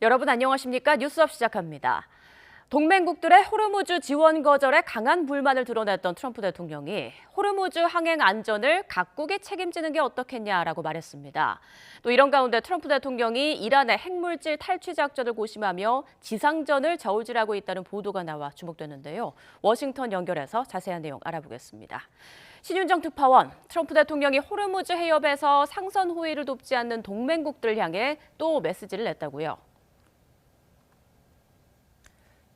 여러분 안녕하십니까? 뉴스업 시작합니다. 동맹국들의 호르무즈 지원 거절에 강한 불만을 드러냈던 트럼프 대통령이 호르무즈 항행 안전을 각국이 책임지는 게 어떻겠냐라고 말했습니다. 또 이런 가운데 트럼프 대통령이 이란의 핵물질 탈취 작전을 고심하며 지상전을 저울질하고 있다는 보도가 나와 주목되는데요. 워싱턴 연결해서 자세한 내용 알아보겠습니다. 신윤정 특파원, 트럼프 대통령이 호르무즈 해협에서 상선 호위를 돕지 않는 동맹국들을 향해 또 메시지를 냈다고요.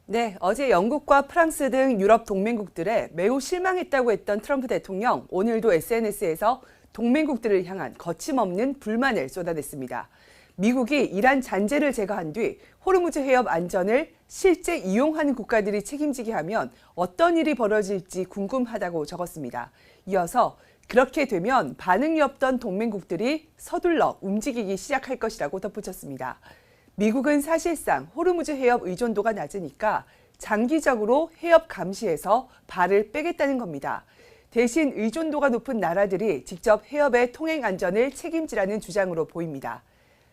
네, 어제 영국과 프랑스 등 유럽 동맹국들에 매우 실망했다고 했던 트럼프 대통령, 오늘도 SNS에서 동맹국들을 향한 거침없는 불만을 쏟아냈습니다. 미국이 이란 잔재를 제거한 뒤 호르무즈 해협 안전을 실제 이용하는 국가들이 책임지게 하면 어떤 일이 벌어질지 궁금하다고 적었습니다. 이어서 그렇게 되면 반응이 없던 동맹국들이 서둘러 움직이기 시작할 것이라고 덧붙였습니다. 미국은 사실상 호르무즈 해협 의존도가 낮으니까 장기적으로 해협 감시에서 발을 빼겠다는 겁니다. 대신 의존도가 높은 나라들이 직접 해협의 통행 안전을 책임지라는 주장으로 보입니다.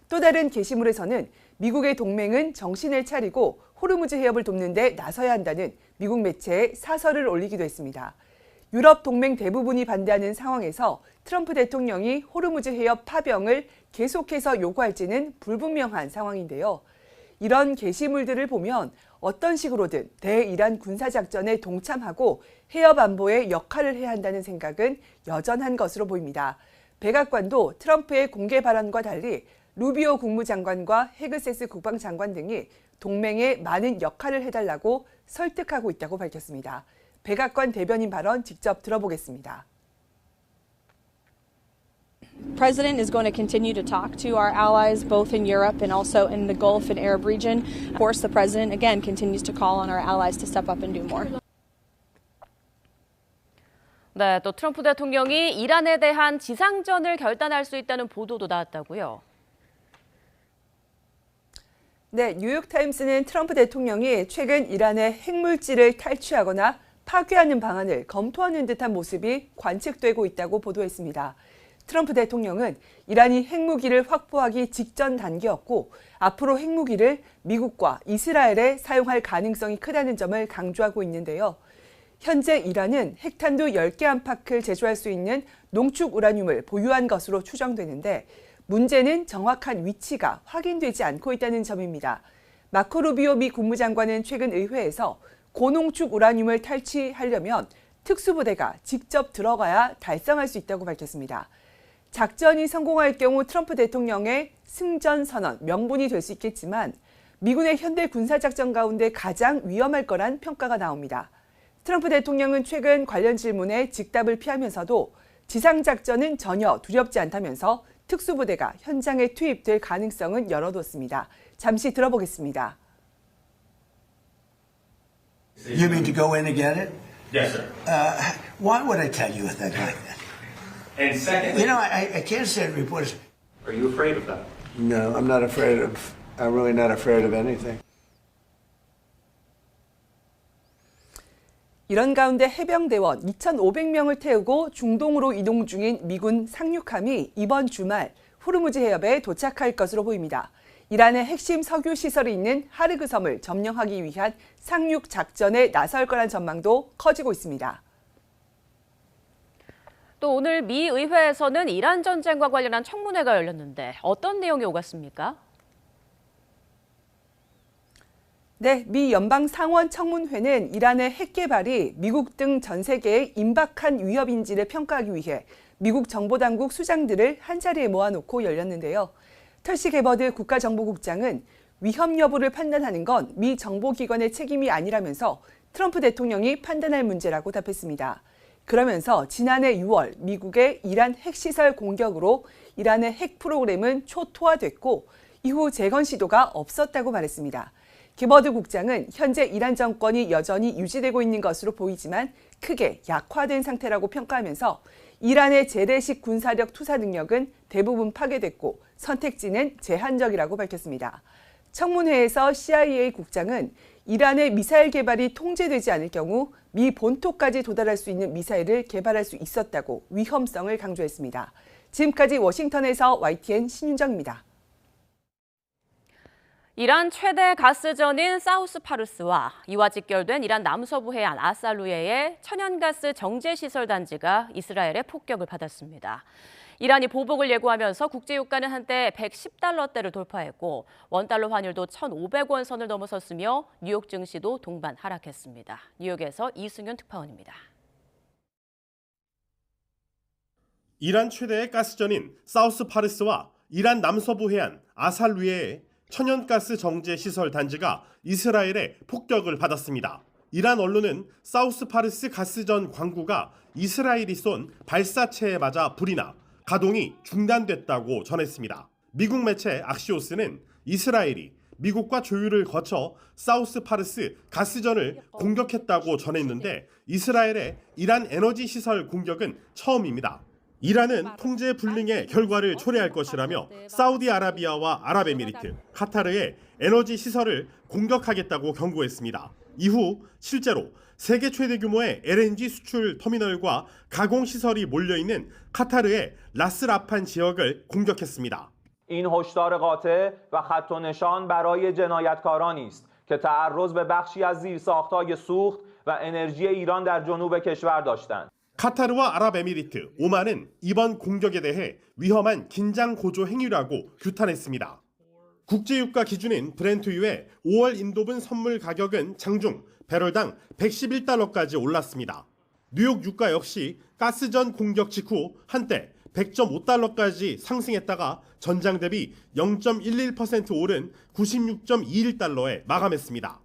또 다른 게시물에서는 미국의 동맹은 정신을 차리고 호르무즈 해협을 돕는 데 나서야 한다는 미국 매체에 사설을 올리기도 했습니다. 유럽 동맹 대부분이 반대하는 상황에서 트럼프 대통령이 호르무즈 해협 파병을 계속해서 요구할지는 불분명한 상황인데요. 이런 게시물들을 보면 어떤 식으로든 대이란 군사작전에 동참하고 해협 안보에 역할을 해야 한다는 생각은 여전한 것으로 보입니다. 백악관도 트럼프의 공개 발언과 달리 루비오 국무장관과 헤그세스 국방장관 등이 동맹에 많은 역할을 해달라고 설득하고 있다고 밝혔습니다. 백악관 대변인 발언 직접 들어보겠습니다. President is going to continue to talk to our allies both in Europe and also in the Gulf and Arab region. Of course, the president again continues to call on our allies to step up and do more. 네, 또 트럼프 대통령이 이란에 대한 지상전을 결단할 수 있다는 보도도 나왔다고요. 네, 뉴욕타임스는 트럼프 대통령이 최근 이란의 핵물질을 탈취하거나 파괴하는 방안을 검토하는 듯한 모습이 관측되고 있다고 보도했습니다. 트럼프 대통령은 이란이 핵무기를 확보하기 직전 단계였고 앞으로 핵무기를 미국과 이스라엘에 사용할 가능성이 크다는 점을 강조하고 있는데요. 현재 이란은 핵탄두 10개 안팎을 제조할 수 있는 농축 우라늄을 보유한 것으로 추정되는데 문제는 정확한 위치가 확인되지 않고 있다는 점입니다. 마코 루비오 미 국무장관은 최근 의회에서 고농축 우라늄을 탈취하려면 특수부대가 직접 들어가야 달성할 수 있다고 밝혔습니다. 작전이 성공할 경우 트럼프 대통령의 승전 선언 명분이 될 수 있겠지만 미군의 현대 군사작전 가운데 가장 위험할 거란 평가가 나옵니다. 트럼프 대통령은 최근 관련 질문에 즉답을 피하면서도 지상작전은 전혀 두렵지 않다면서 특수부대가 현장에 투입될 가능성은 열어뒀습니다. 잠시 들어보겠습니다. You mean to go in and get it? Yes, sir. Why would I tell you a thing like that? And secondly, You know, I can't say to reporters. are you afraid of that? No, I'm not afraid of. I'm really not afraid of anything. 이런 가운데 해병대원 2,500명을 태우고 중동으로 이동 중인 미군 상륙함이 이번 주말 호르무즈 해협에 도착할 것으로 보입니다. 이란의 핵심 석유 시설이 있는 하르그 섬을 점령하기 위한 상륙 작전에 나설 거란 전망도 커지고 있습니다. 또 오늘 미 의회에서는 이란 전쟁과 관련한 청문회가 열렸는데 어떤 내용이 오갔습니까? 네, 미 연방 상원 청문회는 이란의 핵 개발이 미국 등 전 세계에 임박한 위협인지를 평가하기 위해 미국 정보당국 수장들을 한자리에 모아놓고 열렸는데요. 털시 게버드 국가정보국장은 위험 여부를 판단하는 건 미 정보기관의 책임이 아니라면서 트럼프 대통령이 판단할 문제라고 답했습니다. 그러면서 지난해 6월 미국의 이란 핵시설 공격으로 이란의 핵 프로그램은 초토화됐고 이후 재건 시도가 없었다고 말했습니다. 게버드 국장은 현재 이란 정권이 여전히 유지되고 있는 것으로 보이지만 크게 약화된 상태라고 평가하면서 이란의 재래식 군사력 투사 능력은 대부분 파괴됐고 선택지는 제한적이라고 밝혔습니다. 청문회에서 CIA 국장은 이란의 미사일 개발이 통제되지 않을 경우 미 본토까지 도달할 수 있는 미사일을 개발할 수 있었다고 위험성을 강조했습니다. 지금까지 워싱턴에서 YTN 신윤정입니다. 이란 최대 가스전인 사우스 파르스와 이와 직결된 이란 남서부 해안 아살루에의 천연가스 정제시설 단지가 이스라엘의 폭격을 받았습니다. 이란이 보복을 예고하면서 국제유가는 한때 110달러대를 돌파했고 원달러 환율도 1,500원 선을 넘어섰으며 뉴욕 증시도 동반 하락했습니다. 뉴욕에서 이승윤 특파원입니다. 이란 최대의 가스전인 사우스 파르스와 이란 남서부 해안 아살루에의 천연가스 정제 시설 단지가 이스라엘의 폭격을 받았습니다. 이란 언론은 사우스 파르스 가스전 광구가 이스라엘이 쏜 발사체에 맞아 불이 나 가동이 중단됐다고 전했습니다. 미국 매체 악시오스는 이스라엘이 미국과 조율을 거쳐 사우스 파르스 가스전을 공격했다고 전했는데 이스라엘의 이란 에너지 시설 공격은 처음입니다. 이란은 통제 불능의 결과를 초래할 것이라며 사우디아라비아와 아랍에미리트, 카타르의 에너지 시설을 공격하겠다고 경고했습니다. 이후 실제로 세계 최대 규모의 LNG 수출 터미널과 가공시설이 몰려있는 카타르의 라스라판 지역을 공격했습니다. این هشدار قاطع و خط و نشان برای جنایتکارانی است که تعرض به بخشی از زیرساخت‌های سوخت و انرژی ایران در جنوب کشور داشتند. 카타르와 아랍에미리트, 오만은 이번 공격에 대해 위험한 긴장 고조 행위라고 규탄했습니다. 국제유가 기준인 브렌트유의 5월 인도분 선물 가격은 장중 배럴당 111달러까지 올랐습니다. 뉴욕 유가 역시 가스전 공격 직후 한때 100.5달러까지 상승했다가 전장 대비 0.11% 오른 96.21달러에 마감했습니다.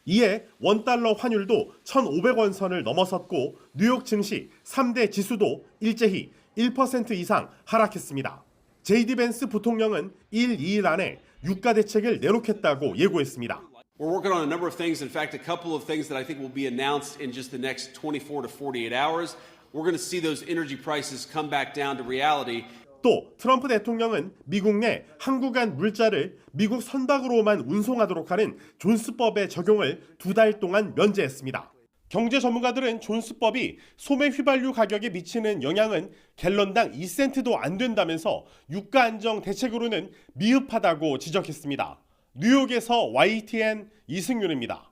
이에 원달러 환율도 1,500원 선을 넘어섰고 뉴욕 증시 3대 지수도 일제히 1% 이상 하락했습니다. JD 벤스 부통령은 1, 2일 안에 유가 대책을 내놓겠다고 예고했습니다. We're working on a number of things. In fact, a couple of things that I think will be announced in just the next 24 to 48 hours. We're going to see those energy prices come back down to reality. 또 트럼프 대통령은 미국 내 항구간 물자를 미국 선박으로만 운송하도록 하는 존스법의 적용을 2달 동안 면제했습니다. 경제 전문가들은 존스법이 소매 휘발유 가격에 미치는 영향은 갤런당 2센트도 안 된다면서 유가 안정 대책으로는 미흡하다고 지적했습니다. 뉴욕에서 YTN 이승윤입니다.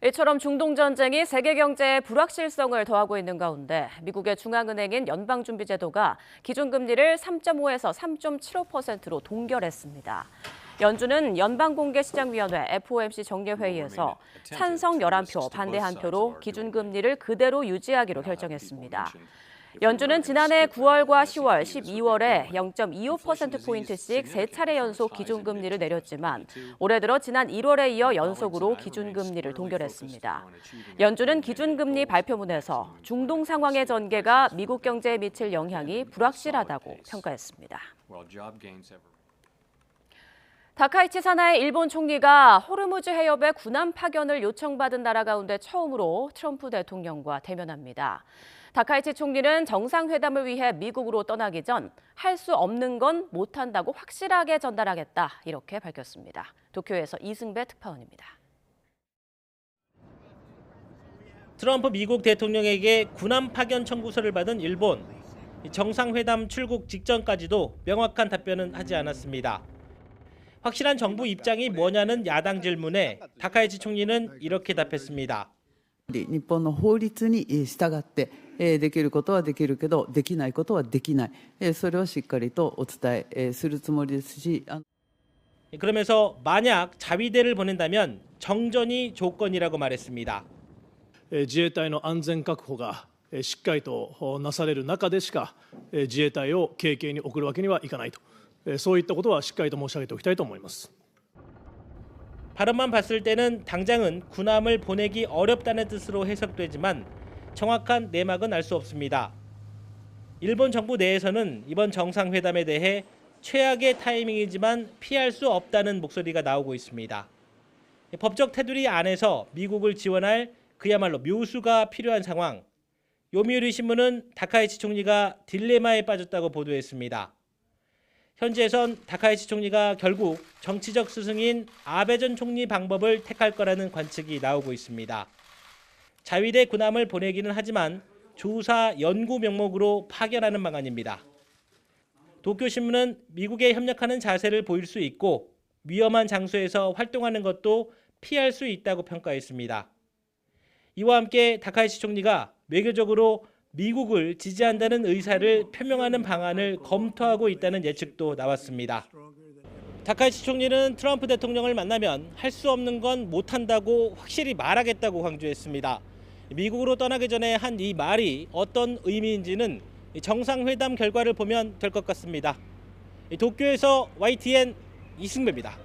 이처럼 중동 전쟁이 세계 경제에 불확실성을 더하고 있는 가운데 미국의 중앙은행인 연방준비제도가 기준금리를 3.5에서 3.75%로 동결했습니다. 연준은 연방공개시장위원회 FOMC 정례회의에서 찬성 11표, 반대 1표로 기준금리를 그대로 유지하기로 결정했습니다. 연준은 지난해 9월과 10월, 12월에 0.25%포인트씩 3차례 연속 기준금리를 내렸지만 올해 들어 지난 1월에 이어 연속으로 기준금리를 동결했습니다. 연준은 기준금리 발표문에서 중동 상황의 전개가 미국 경제에 미칠 영향이 불확실하다고 평가했습니다. 다카이치 산하의 일본 총리가 호르무즈 해협의 군함 파견을 요청받은 나라 가운데 처음으로 트럼프 대통령과 대면합니다. 다카이치 총리는 정상회담을 위해 미국으로 떠나기 전 할 수 없는 건 못한다고 확실하게 전달하겠다 이렇게 밝혔습니다. 도쿄에서 이승배 특파원입니다. 트럼프 미국 대통령에게 군함 파견 청구서를 받은 일본. 정상회담 출국 직전까지도 명확한 답변은 하지 않았습니다. 확실한 정부 입장이 뭐냐는 야당 질문에 다카이치 총리는 이렇게 답했습니다. 日本の法律に従ってできることはできるけどできないことはできない。それをしっかりとお伝えするつもりですし。 그러면서 만약 자위대를 보낸다면 정전이 조건이라고 말했습니다. 自衛隊の安全確保がしっかりとなされる中でしか自衛隊を軽々に送るわけにはいかないと。そういったことはしっかりと申し上げておきたいと思います。 발언만 봤을 때는 당장은 군함을 보내기 어렵다는 뜻으로 해석되지만 정확한 내막은 알 수 없습니다. 일본 정부 내에서는 이번 정상회담에 대해 최악의 타이밍이지만 피할 수 없다는 목소리가 나오고 있습니다. 법적 테두리 안에서 미국을 지원할 그야말로 묘수가 필요한 상황. 요미우리 신문은 다카이치 총리가 딜레마에 빠졌다고 보도했습니다. 현지에선 다카이치 총리가 결국 정치적 스승인 아베 전 총리 방법을 택할 거라는 관측이 나오고 있습니다. 자위대 군함을 보내기는 하지만 조사 연구 명목으로 파견하는 방안입니다. 도쿄신문은 미국에 협력하는 자세를 보일 수 있고 위험한 장소에서 활동하는 것도 피할 수 있다고 평가했습니다. 이와 함께 다카이시 총리가 외교적으로 미국을 지지한다는 의사를 표명하는 방안을 검토하고 있다는 예측도 나왔습니다. 다카이시 총리는 트럼프 대통령을 만나면 할 수 없는 건 못한다고 확실히 말하겠다고 강조했습니다. 미국으로 떠나기 전에 한 이 말이 어떤 의미인지는 정상회담 결과를 보면 될 것 같습니다. 도쿄에서 YTN 이승배입니다.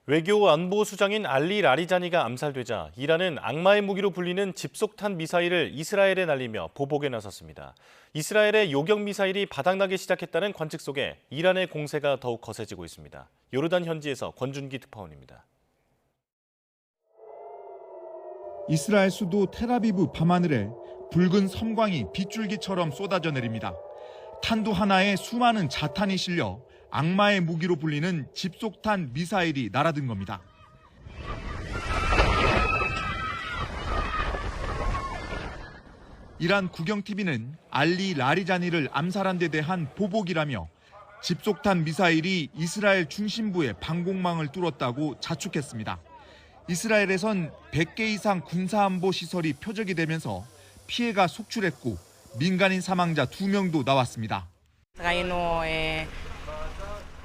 외교 안보수장인 알리 라리자니가 암살되자 이란은 악마의 무기로 불리는 집속탄 미사일을 이스라엘에 날리며 보복에 나섰습니다. 이스라엘의 요격 미사일이 바닥나기 시작했다는 관측 속에 이란의 공세가 더욱 거세지고 있습니다. 요르단 현지에서 권준기 특파원입니다. 이스라엘 수도 텔아비브 밤하늘에 붉은 섬광이 빗줄기처럼 쏟아져 내립니다. 탄두 하나에 수많은 자탄이 실려 악마의 무기로 불리는 집속탄 미사일이 날아든 겁니다. 이란 국영TV는 알리 라리자니를 암살한 데 대한 보복이라며 집속탄 미사일이 이스라엘 중심부의 방공망을 뚫었다고 자축했습니다. 이스라엘에선 100개 이상 군사안보 시설이 표적이 되면서 피해가 속출했고 민간인 사망자 2명도 나왔습니다.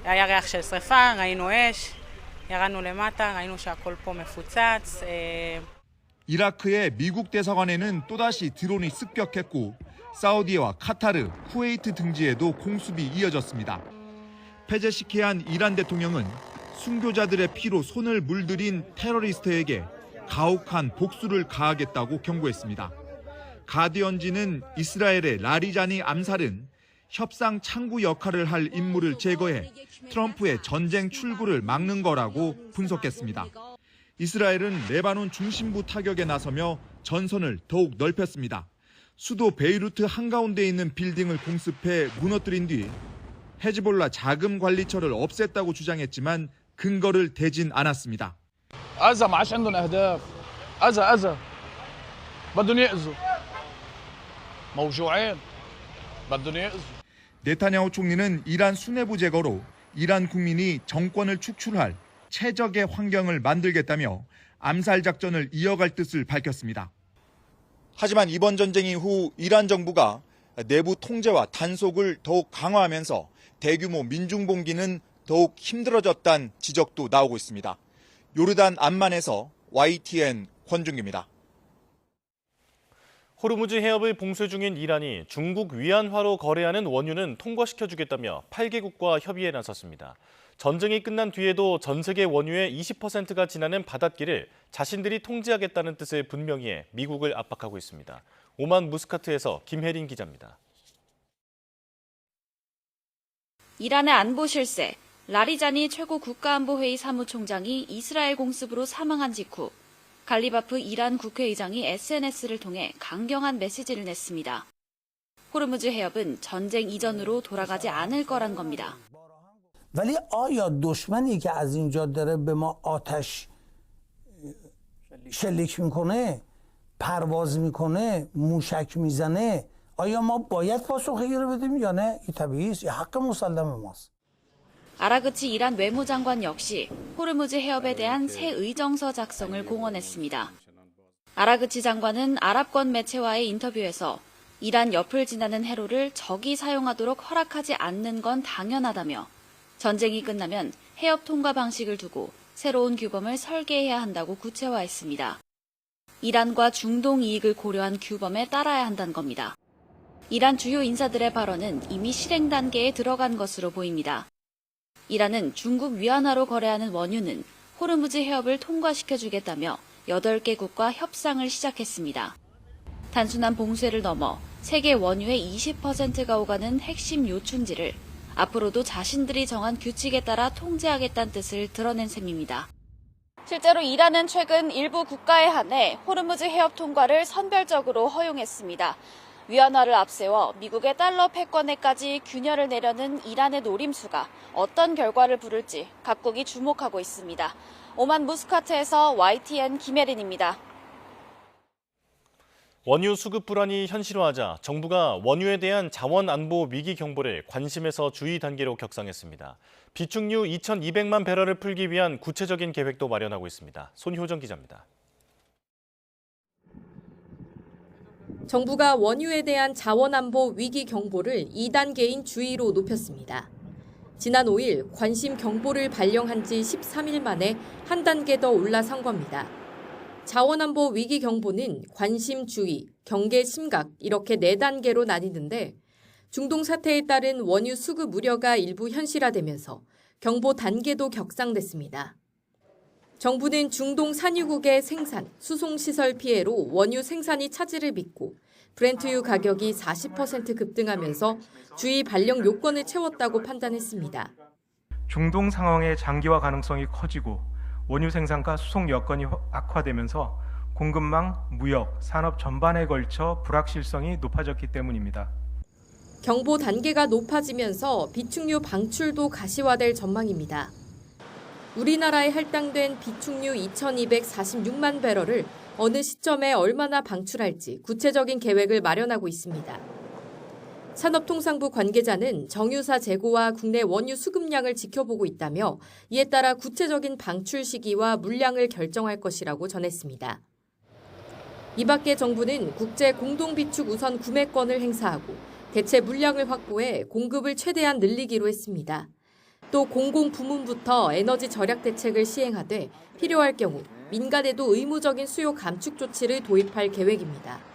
היה ריח של שריפה, ראינו אש, ירדנו למטה, ראינו שהכל פה מפוצץ. 이라크의 미국 대사관에는 또다시 드론이 습격했고 사우디와 카타르, 쿠웨이트 등지에도 공습이 이어졌습니다. 페제시키안 이란 대통령은 순교자들의 피로 손을 물들인 테러리스트에게 가혹한 복수를 가하겠다고 경고했습니다. 가디언지는 이스라엘의 라리자니 암살은 협상 창구 역할을 할 인물을 제거해 트럼프의 전쟁 출구를 막는 거라고 분석했습니다. 이스라엘은 레바논 중심부 타격에 나서며 전선을 더욱 넓혔습니다. 수도 베이루트 한가운데 있는 빌딩을 공습해 무너뜨린 뒤 헤즈볼라 자금 관리처를 없앴다고 주장했지만 근거를 대진 않았습니다. غزة ما عادش عندهم أهداف. أذى بدهم يأذوا. موجوعين. بدهم يأذوا. 네타냐후 총리는 이란 수뇌부 제거로 이란 국민이 정권을 축출할 최적의 환경을 만들겠다며 암살 작전을 이어갈 뜻을 밝혔습니다. 하지만 이번 전쟁 이후 이란 정부가 내부 통제와 단속을 더욱 강화하면서 대규모 민중봉기는 더욱 힘들어졌다는 지적도 나오고 있습니다. 요르단 암만에서 YTN 권준기입니다. 호르무즈 해협을 봉쇄 중인 이란이 중국 위안화로 거래하는 원유는 통과시켜주겠다며 8개국과 협의에 나섰습니다. 전쟁이 끝난 뒤에도 전 세계 원유의 20%가 지나는 바닷길을 자신들이 통제하겠다는 뜻을 분명히 해 미국을 압박하고 있습니다. 오만 무스카트에서 김혜린 기자입니다. 이란의 안보 실세, 라리자니 최고 국가안보회의 사무총장이 이스라엘 공습으로 사망한 직후 갈리바프 이란 국회의장이 SNS를 통해 강경한 메시지를 냈습니다. 호르무즈 해협은 전쟁 이전으로 돌아가지 않을 거란 겁니다. ولی آیا دشمنی که از اینجا داره به ما آتش شلیک میکنه، پرواز میکنه، موشک میزنه، آیا ما باید پاسخی رو بدیم یا نه؟ این طبیعی است، حق مسلم ماست. 아라그치 이란 외무장관 역시 호르무즈 해협에 대한 새 의정서 작성을 공언했습니다. 아라그치 장관은 아랍권 매체와의 인터뷰에서 이란 옆을 지나는 해로를 적이 사용하도록 허락하지 않는 건 당연하다며 전쟁이 끝나면 해협 통과 방식을 두고 새로운 규범을 설계해야 한다고 구체화했습니다. 이란과 중동 이익을 고려한 규범에 따라야 한다는 겁니다. 이란 주요 인사들의 발언은 이미 실행 단계에 들어간 것으로 보입니다. 이란은 중국 위안화로 거래하는 원유는 호르무즈 해협을 통과시켜주겠다며 8개국과 협상을 시작했습니다. 단순한 봉쇄를 넘어 세계 원유의 20%가 오가는 핵심 요충지를 앞으로도 자신들이 정한 규칙에 따라 통제하겠다는 뜻을 드러낸 셈입니다. 실제로 이란은 최근 일부 국가에 한해 호르무즈 해협 통과를 선별적으로 허용했습니다. 위안화를 앞세워 미국의 달러 패권에까지 균열을 내려는 이란의 노림수가 어떤 결과를 부를지 각국이 주목하고 있습니다. 오만 무스카트에서 YTN 김혜린입니다. 원유 수급 불안이 현실화하자 정부가 원유에 대한 자원 안보 위기 경보를 관심에서 주의 단계로 격상했습니다. 비축유 2,200만 배럴을 풀기 위한 구체적인 계획도 마련하고 있습니다. 손효정 기자입니다. 정부가 원유에 대한 자원안보 위기 경보를 2단계인 주의로 높였습니다. 지난 5일 관심 경보를 발령한 지 13일 만에 한 단계 더 올라선 겁니다. 자원안보 위기 경보는 관심 주의, 경계 심각 이렇게 4단계로 나뉘는데 중동 사태에 따른 원유 수급 우려가 일부 현실화되면서 경보 단계도 격상됐습니다. 정부는 중동 산유국의 생산, 수송시설 피해로 원유 생산이 차질을 빚고 브렌트유 가격이 40% 급등하면서 주의 발령 요건을 채웠다고 판단했습니다. 중동 상황의 장기화 가능성이 커지고 원유 생산과 수송 여건이 악화되면서 공급망, 무역, 산업 전반에 걸쳐 불확실성이 높아졌기 때문입니다. 경보 단계가 높아지면서 비축유 방출도 가시화될 전망입니다. 우리나라에 할당된 비축유 2,246만 배럴을 어느 시점에 얼마나 방출할지 구체적인 계획을 마련하고 있습니다. 산업통상부 관계자는 정유사 재고와 국내 원유 수급량을 지켜보고 있다며 이에 따라 구체적인 방출 시기와 물량을 결정할 것이라고 전했습니다. 이 밖에 정부는 국제 공동비축 우선 구매권을 행사하고 대체 물량을 확보해 공급을 최대한 늘리기로 했습니다. 또 공공부문부터 에너지 절약 대책을 시행하되 필요할 경우 민간에도 의무적인 수요 감축 조치를 도입할 계획입니다.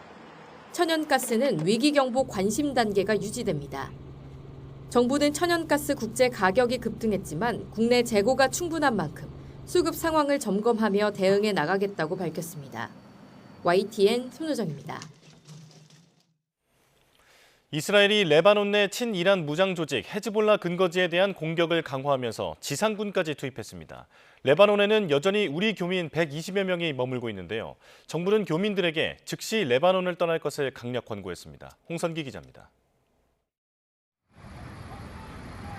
천연가스는 위기경보 관심 단계가 유지됩니다. 정부는 천연가스 국제 가격이 급등했지만 국내 재고가 충분한 만큼 수급 상황을 점검하며 대응해 나가겠다고 밝혔습니다. YTN 손효정입니다. 이스라엘이 레바논 내 친이란 무장 조직 헤즈볼라 근거지에 대한 공격을 강화하면서 지상군까지 투입했습니다. 레바논에는 여전히 우리 교민 120여 명이 머물고 있는데요. 정부는 교민들에게 즉시 레바논을 떠날 것을 강력 권고했습니다. 홍선기 기자입니다.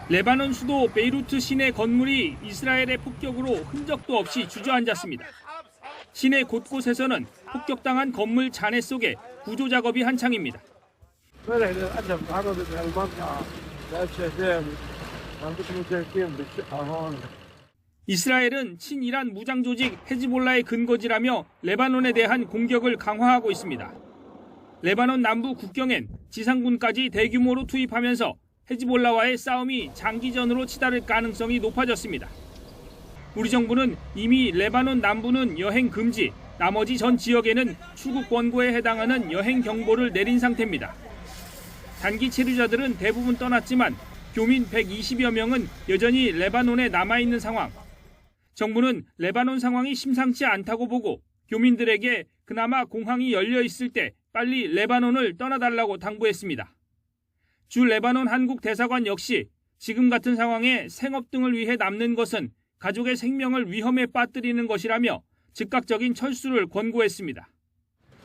레바논 수도 베이루트 시내 건물이 이스라엘의 폭격으로 흔적도 없이 주저앉았습니다. 시내 곳곳에서는 폭격당한 건물 잔해 속에 구조 작업이 한창입니다. 이스라엘은 친이란 무장 조직 헤즈볼라의 근거지라며 레바논에 대한 공격을 강화하고 있습니다. 레바논 남부 국경엔 지상군까지 대규모로 투입하면서 헤즈볼라와의 싸움이 장기전으로 치달을 가능성이 높아졌습니다. 우리 정부는 이미 레바논 남부는 여행 금지, 나머지 전 지역에는 출국 권고에 해당하는 여행 경보를 내린 상태입니다. 단기 체류자들은 대부분 떠났지만 교민 120여 명은 여전히 레바논에 남아있는 상황. 정부는 레바논 상황이 심상치 않다고 보고 교민들에게 그나마 공항이 열려 있을 때 빨리 레바논을 떠나달라고 당부했습니다. 주 레바논 한국 대사관 역시 지금 같은 상황에 생업 등을 위해 남는 것은 가족의 생명을 위험에 빠뜨리는 것이라며 즉각적인 철수를 권고했습니다.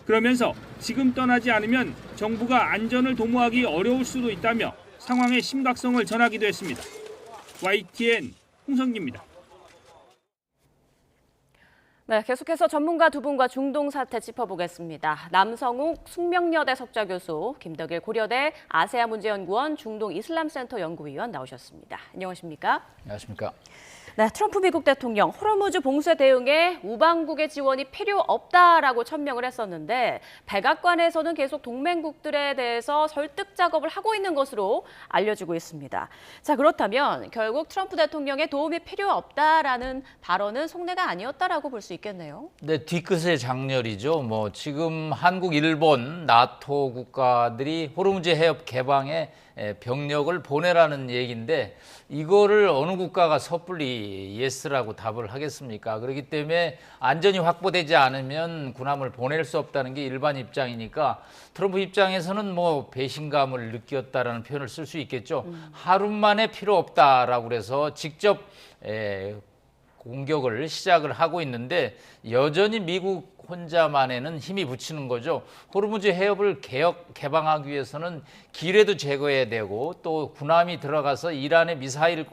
그러면서 지금 떠나지 않으면 정부가 안전을 도모하기 어려울 수도 있다며 상황의 심각성을 전하기도 했습니다. YTN 홍성기입니다. 네, 계속해서 전문가 두 분과 중동 사태 짚어보겠습니다. 남성욱 숙명여대 석좌교수, 김덕일 고려대 아세아 문제연구원 중동 이슬람센터 연구위원 나오셨습니다. 안녕하십니까? 안녕하십니까? 네, 트럼프 미국 대통령 호르무즈 봉쇄 대응에 우방국의 지원이 필요 없다라고 천명을 했었는데 백악관에서는 계속 동맹국들에 대해서 설득 작업을 하고 있는 것으로 알려지고 있습니다. 자, 그렇다면 결국 트럼프 대통령의 도움이 필요 없다라는 발언은 속내가 아니었다라고 볼 수 있겠네요. 네, 뒤끝의 장렬이죠. 지금 한국, 일본, 나토 국가들이 호르무즈 해협 개방에 병력을 보내라는 얘기인데 이거를 어느 국가가 섣불리 예스라고 답을 하겠습니까? 그렇기 때문에 안전이 확보되지 않으면 군함을 보낼 수 없다는 게 일반 입장이니까 트럼프 입장에서는 배신감을 느꼈다라는 표현을 쓸 수 있겠죠. 하루 만에 필요 없다라고 그래서 직접 공격을 시작을 하고 있는데 여전히 미국 혼자만에는 힘이 붙이는 거죠. 호르무즈 해협을 개방하기 위해서는 기뢰도 제거해야 되고 또 군함이 들어가서 이란의 미사일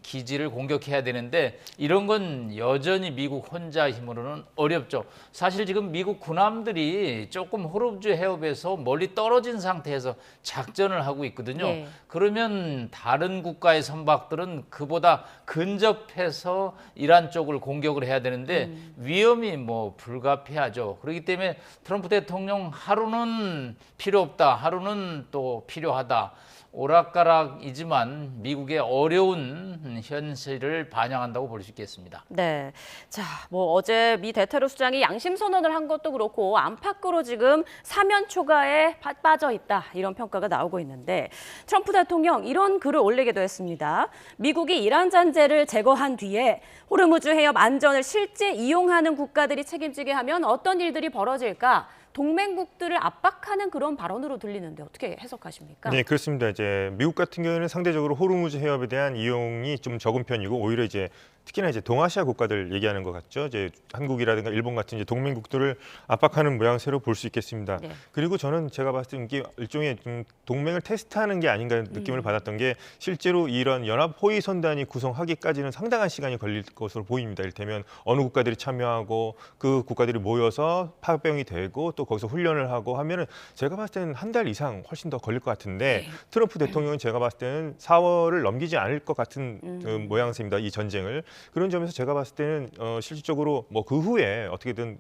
기지를 공격해야 되는데 이런 건 여전히 미국 혼자 힘으로는 어렵죠. 사실 지금 미국 군함들이 조금 호르무즈 해협에서 멀리 떨어진 상태에서 작전을 하고 있거든요. 네. 그러면 다른 국가의 선박들은 그보다 근접해서 이란 쪽을 공격을 해야 되는데 위험이 뭐 불가피하죠. 그렇기 때문에 트럼프 대통령 하루는 필요 없다, 하루는 또 필요하다. 오락가락이지만 미국의 어려운 현실을 반영한다고 볼 수 있겠습니다. 네. 자, 뭐 어제 미 대테러 수장이 양심 선언을 한 것도 그렇고 안팎으로 지금 사면 초과에 빠져 있다. 이런 평가가 나오고 있는데 트럼프 대통령 이런 글을 올리기도 했습니다. 미국이 이란 잔재를 제거한 뒤에 호르무즈 해협 안전을 실제 이용하는 국가들이 책임지게 하면 어떤 일들이 벌어질까? 동맹국들을 압박하는 그런 발언으로 들리는데 어떻게 해석하십니까? 네, 그렇습니다. 이제 미국 같은 경우에는 상대적으로 호르무즈 해협에 대한 이용이 좀 적은 편이고 오히려 이제 특히나 이제 동아시아 국가들 얘기하는 것 같죠. 이제 한국이라든가 일본 같은 이제 동맹국들을 압박하는 모양새로 볼 수 있겠습니다. 네. 그리고 저는 제가 봤을 때 이게 일종의 좀 동맹을 테스트하는 게 아닌가 느낌을 받았던 게 실제로 이런 연합 호위 선단이 구성하기까지는 상당한 시간이 걸릴 것으로 보입니다. 이를테면 어느 국가들이 참여하고 그 국가들이 모여서 파병이 되고 또 거기서 훈련을 하고 하면은 제가 봤을 때는 한 달 이상 훨씬 더 걸릴 것 같은데 트럼프 대통령은 제가 봤을 때는 4월을 넘기지 않을 것 같은 모양새입니다. 이 전쟁을. 그런 점에서 제가 봤을 때는 실질적으로 뭐 그 후에 어떻게든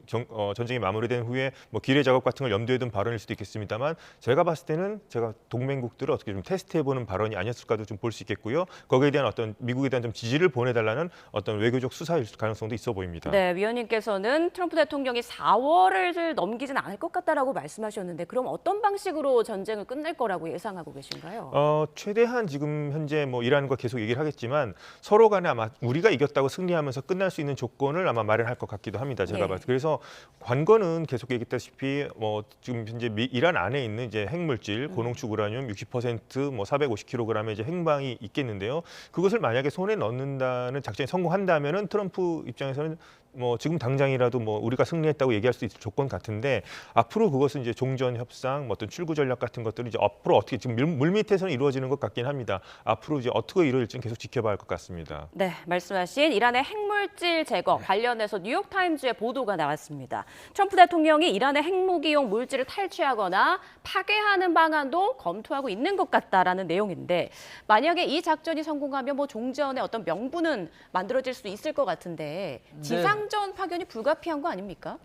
전쟁이 마무리된 후에 뭐 기뢰 작업 같은 걸 염두에 둔 발언일 수도 있겠습니다만 제가 봤을 때는 제가 동맹국들을 어떻게 좀 테스트해보는 발언이 아니었을까도 좀 볼 수 있겠고요. 거기에 대한 어떤 미국에 대한 좀 지지를 보내달라는 어떤 외교적 수사일 가능성도 있어 보입니다. 네, 위원님께서는 트럼프 대통령이 4월을 넘기진 않을 것 같다라고 말씀하셨는데 그럼 어떤 방식으로 전쟁을 끝낼 거라고 예상하고 계신가요? 최대한 지금 현재 뭐 이란과 계속 얘기를 하겠지만 서로 간에 아마 우리가 이겼다고 승리하면서 끝날 수 있는 조건을 아마 마련할 것 같기도 합니다. 제가 네. 봐서. 그래서 관건은 계속 얘기했다시피 뭐 지금 현재 이란 안에 있는 이제 핵물질 고농축 우라늄 60% 뭐 450kg의 이제 핵방이 있겠는데요. 그것을 만약에 손에 넣는다는 작전이 성공한다면은 트럼프 입장에서는 뭐 지금 당장이라도 뭐 우리가 승리했다고 얘기할 수 있을 조건 같은데 앞으로 그것은 이제 종전 협상, 뭐 어떤 출구 전략 같은 것들은 이제 앞으로 어떻게 지금 물밑에서는 이루어지는 것 같긴 합니다. 앞으로 이제 어떻게 이루어질지는 계속 지켜봐야 할 것 같습니다. 네, 말씀하신 이란의 핵물질 제거 관련해서 뉴욕타임즈의 보도가 나왔습니다. 트럼프 대통령이 이란의 핵무기용 물질을 탈취하거나 파괴하는 방안도 검토하고 있는 것 같다라는 내용인데 만약에 이 작전이 성공하면 뭐 종전의 어떤 명분은 만들어질 수 있을 것 같은데 지상전 파견이 불가피한 거 아닙니까?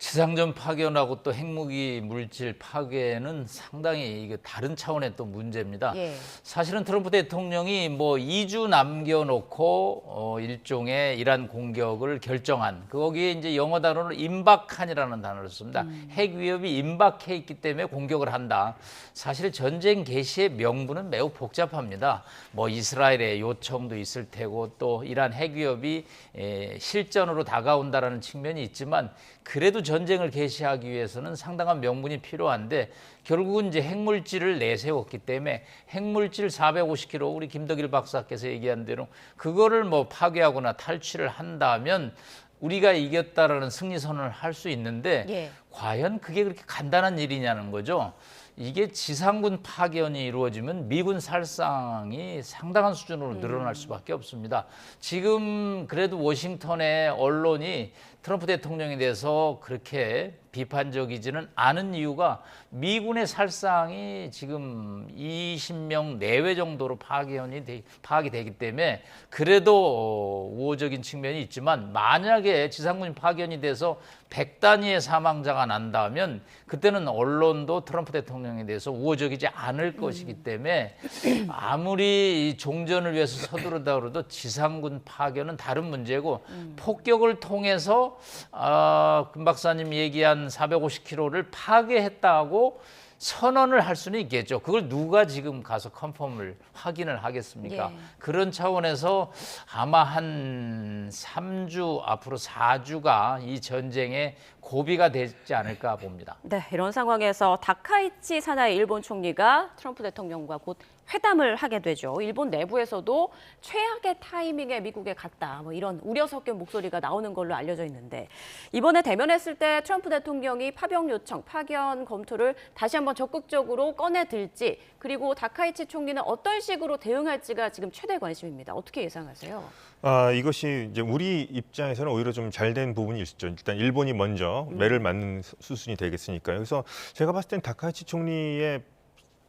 지상전 파견하고 또 핵무기 물질 파괴는 상당히 이게 다른 차원의 또 문제입니다. 예. 사실은 트럼프 대통령이 뭐 2주 남겨놓고 일종의 이란 공격을 결정한 거기에 이제 영어 단어로 임박한이라는 단어를 씁니다. 핵 위협이 임박해 있기 때문에 공격을 한다. 사실 전쟁 개시의 명분은 매우 복잡합니다. 뭐 이스라엘의 요청도 있을 테고 또 이란 핵 위협이 실전으로 다가온다라는 측면이 있지만 그래도 전쟁을 개시하기 위해서는 상당한 명분이 필요한데 결국은 이제 핵물질을 내세웠기 때문에 핵물질 450kg 우리 김덕일 박사께서 얘기한 대로 그거를 뭐 파괴하거나 탈취를 한다면 우리가 이겼다라는 승리 선언을 할 수 있는데 예. 과연 그게 그렇게 간단한 일이냐는 거죠. 이게 지상군 파견이 이루어지면 미군 살상이 상당한 수준으로 늘어날 수밖에 없습니다. 지금 그래도 워싱턴의 언론이 트럼프 대통령에 대해서 그렇게 비판적이지는 않은 이유가 미군의 살상이 지금 20명 내외 정도로 파악이 되기 때문에 그래도 우호적인 측면이 있지만 만약에 지상군 파견이 돼서 100단위의 사망자가 난다면 그때는 언론도 트럼프 대통령에 대해서 우호적이지 않을 것이기 때문에 아무리 종전을 위해서 서두르다 그래도 지상군 파견은 다른 문제고 폭격을 통해서 금 박사님 얘기한 450km를 파괴했다고 선언을 할 수는 있겠죠. 그걸 누가 지금 가서 컨펌을 확인을 하겠습니까? 예. 그런 차원에서 아마 한 3주 앞으로 4주가 이 전쟁의 고비가 되지 않을까 봅니다. 네, 이런 상황에서 다카이치 사나이 일본 총리가 트럼프 대통령과 곧 회담을 하게 되죠. 일본 내부에서도 최악의 타이밍에 미국에 갔다. 뭐 이런 우려 섞인 목소리가 나오는 걸로 알려져 있는데 이번에 대면했을 때 트럼프 대통령이 파병 요청, 파견 검토를 다시 한번 적극적으로 꺼내들지 그리고 다카이치 총리는 어떤 식으로 대응할지가 지금 최대 관심입니다. 어떻게 예상하세요? 이것이 이제 우리 입장에서는 오히려 좀 잘된 부분이 있죠. 일단 일본이 먼저 매를 맞는 수순이 되겠으니까요. 그래서 제가 봤을 땐 다카이치 총리의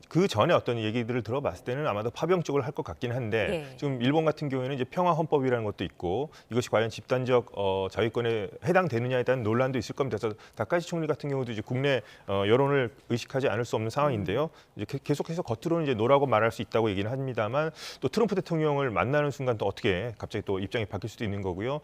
그 전에 어떤 얘기들을 들어봤을 때는 아마도 파병 쪽을 할 것 같긴 한데 지금 일본 같은 경우에는 이제 평화 헌법이라는 것도 있고 이것이 과연 집단적 자위권에 해당되느냐에 대한 논란도 있을 겁니다. 그래서 다카이치 총리 같은 경우도 이제 국내 여론을 의식하지 않을 수 없는 상황인데요. 이제 계속해서 겉으로는 이제 노라고 말할 수 있다고 얘기는 합니다만 또 트럼프 대통령을 만나는 순간 또 어떻게 갑자기 또 입장이 바뀔 수도 있는 거고요.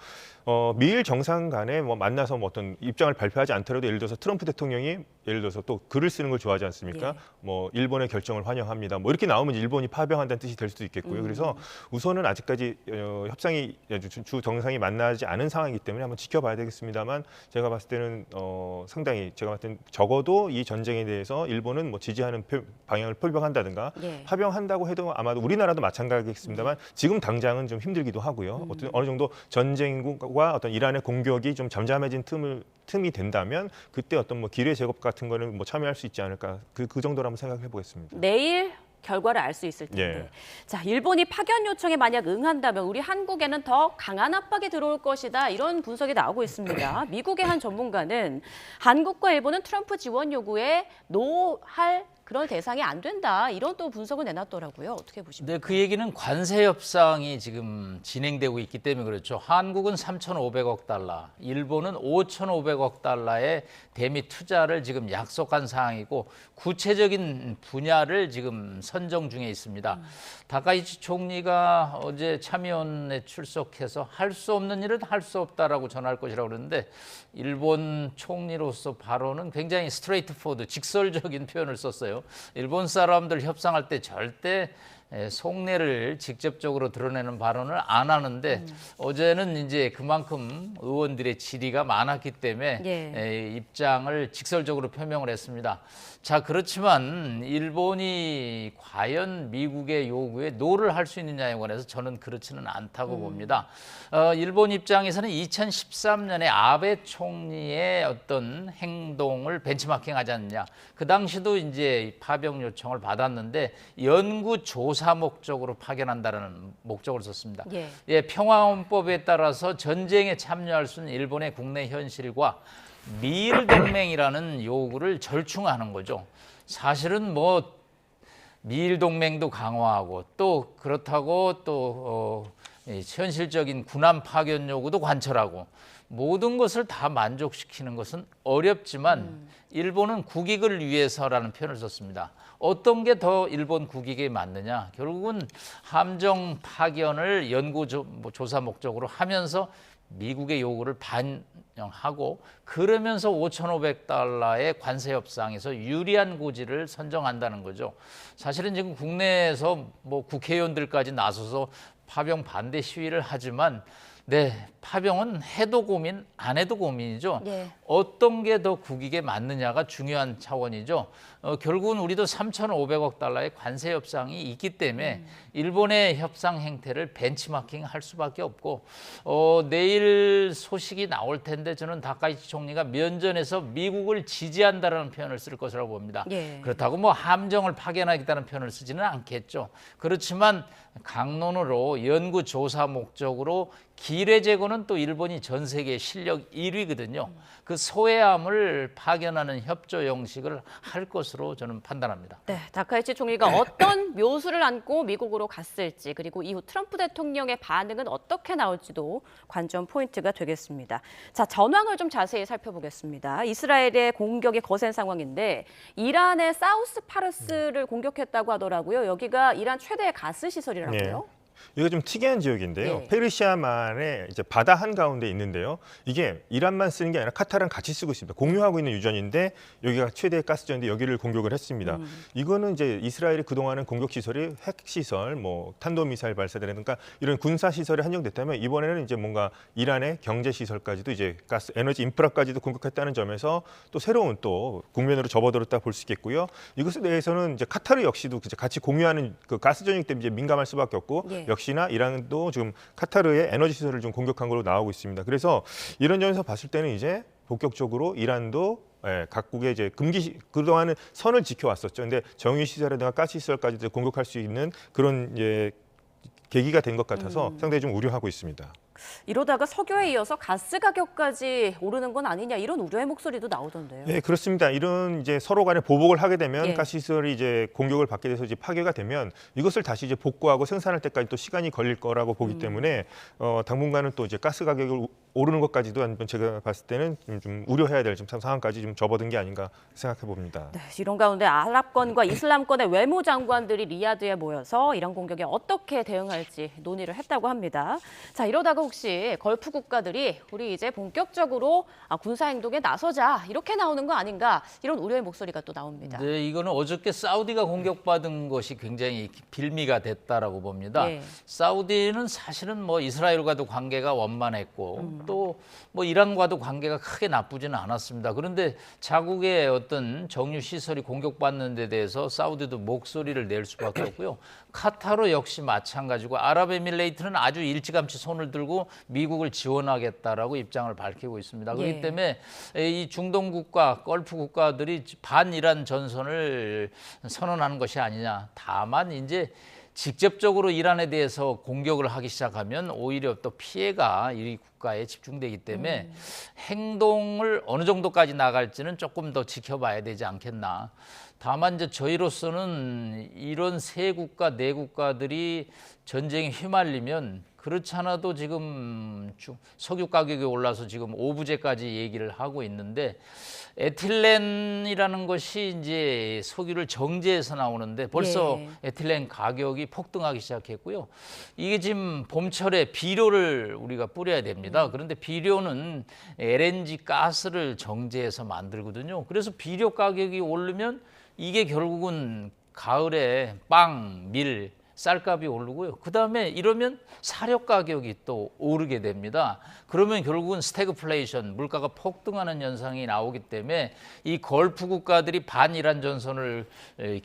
미일 정상 간에 뭐 만나서 뭐 어떤 입장을 발표하지 않더라도 예를 들어서 트럼프 대통령이 예를 들어서 또 글을 쓰는 걸 좋아하지 않습니까? 뭐 일본의 결정을 환영합니다. 뭐 이렇게 나오면 일본이 파병한다는 뜻이 될 수도 있겠고요. 그래서 우선은 아직까지 협상이 주 정상이 만나지 않은 상황이기 때문에 한번 지켜봐야 되겠습니다만 제가 봤을 때는 상당히 제가 봤을 때는 적어도 이 전쟁에 대해서 일본은 뭐 지지하는 방향을 표명한다든가 파병한다고 해도 아마도 우리나라도 마찬가지겠습니다만 지금 당장은 좀 힘들기도 하고요. 어느 정도 전쟁과 어떤 이란의 공격이 좀 잠잠해진 틈이 된다면 그때 어떤 뭐 기뢰 제거법 같은 거는 뭐 참여할 수 있지 않을까 그 정도로 한번 생각해 보겠습니다. 내일 결과를 알 수 있을 텐데. 자, 일본이 파견 요청에 만약 응한다면 우리 한국에는 더 강한 압박이 들어올 것이다. 이런 분석이 나오고 있습니다. 미국의 한 전문가는 한국과 일본은 트럼프 지원 요구에 노할 그런 대상이 안 된다. 이런 또 분석을 내놨더라고요. 어떻게 보십니까? 네, 그 얘기는 관세 협상이 지금 진행되고 있기 때문에 그렇죠. 한국은 3,500억 달러, 일본은 5,500억 달러의 대미 투자를 지금 약속한 상황이고 구체적인 분야를 지금 선정 중에 있습니다. 다카이치 총리가 어제 참여원에 출석해서 할 수 없는 일은 할 수 없다라고 전할 것이라고 그러는데 일본 총리로서 발언은 굉장히 스트레이트 포워드, 직설적인 표현을 썼어요. 일본 사람들 협상할 때 절대 속내를 직접적으로 드러내는 발언을 안 하는데 어제는 이제 그만큼 의원들의 질의가 많았기 때문에 입장을 직설적으로 표명을 했습니다. 자, 그렇지만 일본이 과연 미국의 요구에 노를 할 수 있느냐에 관해서 저는 그렇지는 않다고 봅니다. 일본 입장에서는 2013년에 아베 총리의 어떤 행동을 벤치마킹하지 않느냐. 그 당시도 이제 파병 요청을 받았는데 연구 조사 목적으로 파견한다는 목적을 썼습니다. 평화헌법에 따라서 전쟁에 참여할 수 있는 일본의 국내 현실과 미일 동맹이라는 요구를 절충하는 거죠. 사실은 뭐 미일 동맹도 강화하고 또 그렇다고 또 현실적인 군함 파견 요구도 관철하고 모든 것을 다 만족시키는 것은 어렵지만 일본은 국익을 위해서라는 표현을 썼습니다. 어떤 게 더 일본 국익에 맞느냐? 결국은 함정 파견을 연구 조사 목적으로 하면서 미국의 요구를 반영하고 그러면서 5,500달러의 관세 협상에서 유리한 고지를 선정한다는 거죠. 사실은 지금 국내에서 뭐 국회의원들까지 나서서 파병 반대 시위를 하지만 파병은 해도 고민, 안 해도 고민이죠. 어떤 게 더 국익에 맞느냐가 중요한 차원이죠. 결국은 우리도 3,500억 달러의 관세 협상이 있기 때문에 일본의 협상 행태를 벤치마킹 할 수밖에 없고 내일 소식이 나올 텐데 저는 다카이치 총리가 면전에서 미국을 지지한다는 표현을 쓸 것이라고 봅니다. 그렇다고 뭐 함정을 파견하겠다는 표현을 쓰지는 않겠죠. 그렇지만 강론으로 연구 조사 목적으로 기뢰 제거는 또 일본이 전 세계 실력 1위거든요. 그 소해함을 파견하는 협조 형식을 할 것으로 저는 판단합니다. 네, 다카이치 총리가 어떤 묘수를 안고 미국으로 갔을지 그리고 이후 트럼프 대통령의 반응은 어떻게 나올지도 관전 포인트가 되겠습니다. 자, 전황을 좀 자세히 살펴보겠습니다. 이스라엘의 공격이 거센 상황인데 이란의 사우스 파르스를 공격했다고 하더라고요. 여기가 이란 최대의 가스 시설이라고요? 이거 좀 특이한 지역인데요. 예. 페르시아만의 이제 바다 한가운데 있는데요. 이게 이란만 쓰는 게 아니라 카타르랑 같이 쓰고 있습니다. 공유하고 있는 유전인데 여기가 최대의 가스전인데 여기를 공격을 했습니다. 이거는 이제 이스라엘이 그동안은 공격 시설이 핵시설, 뭐 탄도미사일 발사대라든가 이런 군사 시설에 한정됐다면 이번에는 이제 뭔가 이란의 경제 시설까지도 이제 가스, 에너지 인프라까지도 공격했다는 점에서 또 새로운 또 국면으로 접어들었다 볼 수 있겠고요. 이것에 대해서는 이제 카타르 역시도 이제 같이 공유하는 그 가스전이기 때문에 이제 민감할 수밖에 없고 예. 역시나 이란도 지금 카타르의 에너지 시설을 좀 공격한 걸로 나오고 있습니다. 그래서 이런 점에서 봤을 때는 이제 본격적으로 이란도 각국의 이제 그동안은 선을 지켜왔었죠. 근데 정유 시설이나 가스 시설까지도 공격할 수 있는 그런 계기가 된 것 같아서 상당히 좀 우려하고 있습니다. 이러다가 석유에 이어서 가스 가격까지 오르는 건 아니냐 이런 우려의 목소리도 나오던데요. 네, 그렇습니다. 이런 이제 서로 간에 보복을 하게 되면 예. 가스시설이 이제 공격을 받게 돼서 이제 파괴가 되면 이것을 다시 이제 복구하고 생산할 때까지 또 시간이 걸릴 거라고 보기 때문에 당분간은 또 이제 가스 가격이 오르는 것까지도 제가 봤을 때는 좀 우려해야 될 좀 상황까지 좀 접어든 게 아닌가 생각해 봅니다. 네, 이런 가운데 아랍권과 이슬람권의 외무장관들이 리야드에 모여서 이란 공격에 어떻게 대응할지 논의를 했다고 합니다. 자, 이러다가 혹시 걸프 국가들이 우리 이제 본격적으로 군사 행동에 나서자 이렇게 나오는 거 아닌가 이런 우려의 목소리가 또 나옵니다. 네, 이거는 어저께 사우디가 공격받은 것이 굉장히 빌미가 됐다라고 봅니다. 예. 사우디는 사실은 뭐 이스라엘과도 관계가 원만했고 또 뭐 이란과도 관계가 크게 나쁘지는 않았습니다. 그런데 자국의 어떤 정유 시설이 공격받는 데 대해서 사우디도 목소리를 낼 수밖에 없고요. 카타르 역시 마찬가지고 아랍에미레이트는 아주 일찌감치 손을 들고 미국을 지원하겠다라고 입장을 밝히고 있습니다. 그렇기 때문에 이 중동 국가, 걸프 국가들이 반이란 전선을 선언하는 것이 아니냐. 다만 이제 직접적으로 이란에 대해서 공격을 하기 시작하면 오히려 또 피해가 이 국가에 집중되기 때문에 행동을 어느 정도까지 나갈지는 조금 더 지켜봐야 되지 않겠나. 다만 이제 저희로서는 이런 세 국가, 네 국가들이 전쟁에 휘말리면 그렇지 않아도 지금 석유 가격이 올라서 지금 오부제까지 얘기를 하고 있는데 에틸렌이라는 것이 이제 석유를 정제해서 나오는데 벌써 에틸렌 가격이 폭등하기 시작했고요. 이게 지금 봄철에 비료를 우리가 뿌려야 됩니다. 그런데 비료는 LNG 가스를 정제해서 만들거든요. 그래서 비료 가격이 오르면 이게 결국은 가을에 빵, 밀, 쌀값이 오르고요. 그다음에 이러면 사료 가격이 또 오르게 됩니다. 그러면 결국은 스태그플레이션, 물가가 폭등하는 현상이 나오기 때문에 이 걸프 국가들이 반이란 전선을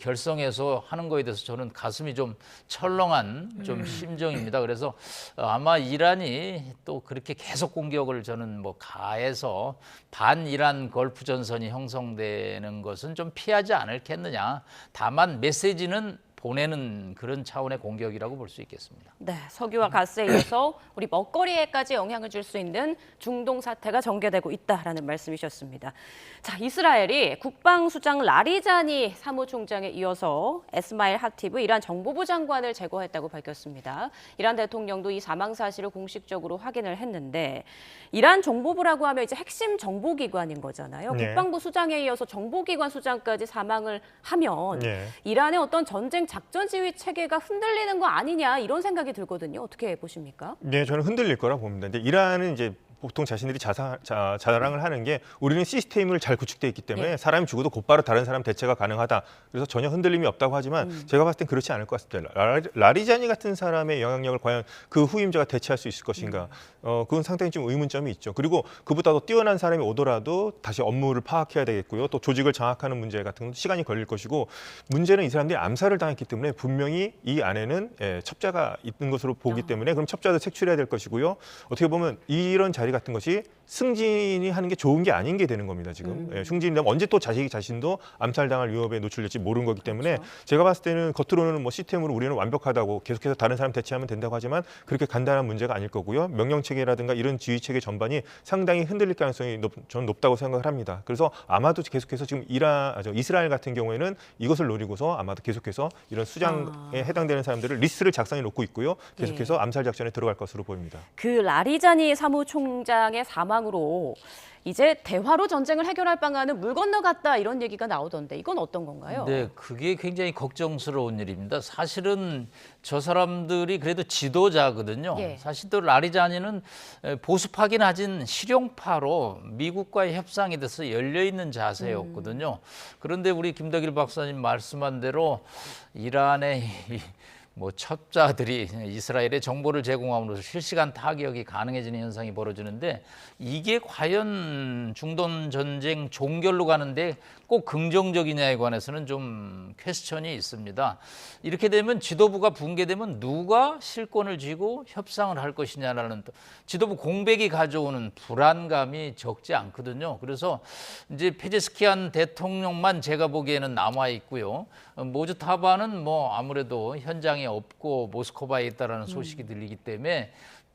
결성해서 하는 거에 대해서 저는 가슴이 좀 철렁한 좀 심정입니다. 그래서 아마 이란이 또 그렇게 계속 공격을 저는 뭐 가해서 반이란 걸프 전선이 형성되는 것은 좀 피하지 않을겠느냐. 다만 메시지는 보내는 그런 차원의 공격이라고 볼 수 있겠습니다. 네, 석유와 가스에 이어서 우리 먹거리에까지 영향을 줄 수 있는 중동 사태가 전개되고 있다라는 말씀이셨습니다. 자, 이스라엘이 국방수장 라리자니 사무총장에 이어서 에스마일 하티브 이란 정보부 장관을 제거했다고 밝혔습니다. 이란 대통령도 이 사망 사실을 공식적으로 확인을 했는데 이란 정보부라고 하면 이제 핵심 정보기관인 거잖아요. 네. 국방부 수장에 이어서 정보기관 수장까지 사망을 하면 이란의 어떤 전쟁 작전 지휘 체계가 흔들리는 거 아니냐 이런 생각이 들거든요. 어떻게 보십니까? 네, 저는 흔들릴 거라 봅니다. 근데 이란은 이제 보통 자신들이 자랑을 하는 게 우리는 시스템을 잘 구축돼 있기 때문에 사람이 죽어도 곧바로 다른 사람 대체가 가능하다. 그래서 전혀 흔들림이 없다고 하지만 제가 봤을 땐 그렇지 않을 것 같습니다. 라리자니 같은 사람의 영향력을 과연 그 후임자가 대체할 수 있을 것인가. 그건 상당히 좀 의문점이 있죠. 그리고 그보다도 뛰어난 사람이 오더라도 다시 업무를 파악해야 되겠고요. 또 조직을 장악하는 문제 같은 건 시간이 걸릴 것이고 문제는 이 사람들이 암살을 당했기 때문에 분명히 이 안에는 첩자가 있는 것으로 보기 때문에 그럼 첩자도 색출해야 될 것이고요. 어떻게 보면 이런 자리 같은 것이 승진이 하는 게 좋은 게 아닌 게 되는 겁니다. 지금 승진이 되면 언제 또 자신도 암살당할 위협에 노출될지 모르는 거기 때문에 제가 봤을 때는 겉으로는 뭐 시스템으로 우리는 완벽하다고 계속해서 다른 사람 대체하면 된다고 하지만 그렇게 간단한 문제가 아닐 거고요. 명령 체계라든가 이런 지휘 체계 전반이 상당히 흔들릴 가능성이 저는 높다고 생각을 합니다. 그래서 아마도 계속해서 지금 이스라엘 같은 경우에는 이것을 노리고서 아마도 계속해서 이런 수장에 해당되는 사람들을 리스트를 작성해 놓고 있고요. 계속해서 암살 작전에 들어갈 것으로 보입니다. 그 라리자니 사무총장 총장의 사망으로 이제 대화로 전쟁을 해결할 방안은 물 건너갔다 이런 얘기가 나오던데 이건 어떤 건가요? 네, 그게 굉장히 걱정스러운 일입니다. 사실은 저 사람들이 그래도 지도자거든요. 예. 사실 또 라리자니는 보수파긴 하진 실용파로 미국과의 협상에 대해서 열려있는 자세였거든요. 그런데 우리 김덕일 박사님 말씀한 대로 이란의 뭐 첩자들이 이스라엘에 정보를 제공함으로써 실시간 타격이 가능해지는 현상이 벌어지는데 이게 과연 중동 전쟁 종결로 가는데 꼭 긍정적이냐에 관해서는 좀 퀘스천이 있습니다. 이렇게 되면 지도부가 붕괴되면 누가 실권을 쥐고 협상을 할 것이냐라는 지도부 공백이 가져오는 불안감이 적지 않거든요. 그래서 이제 페제스키안 대통령만 제가 보기에는 남아 있고요. 모주타바는 뭐 아무래도 현장에 없고 모스크바에 있다라는 소식이 들리기 때문에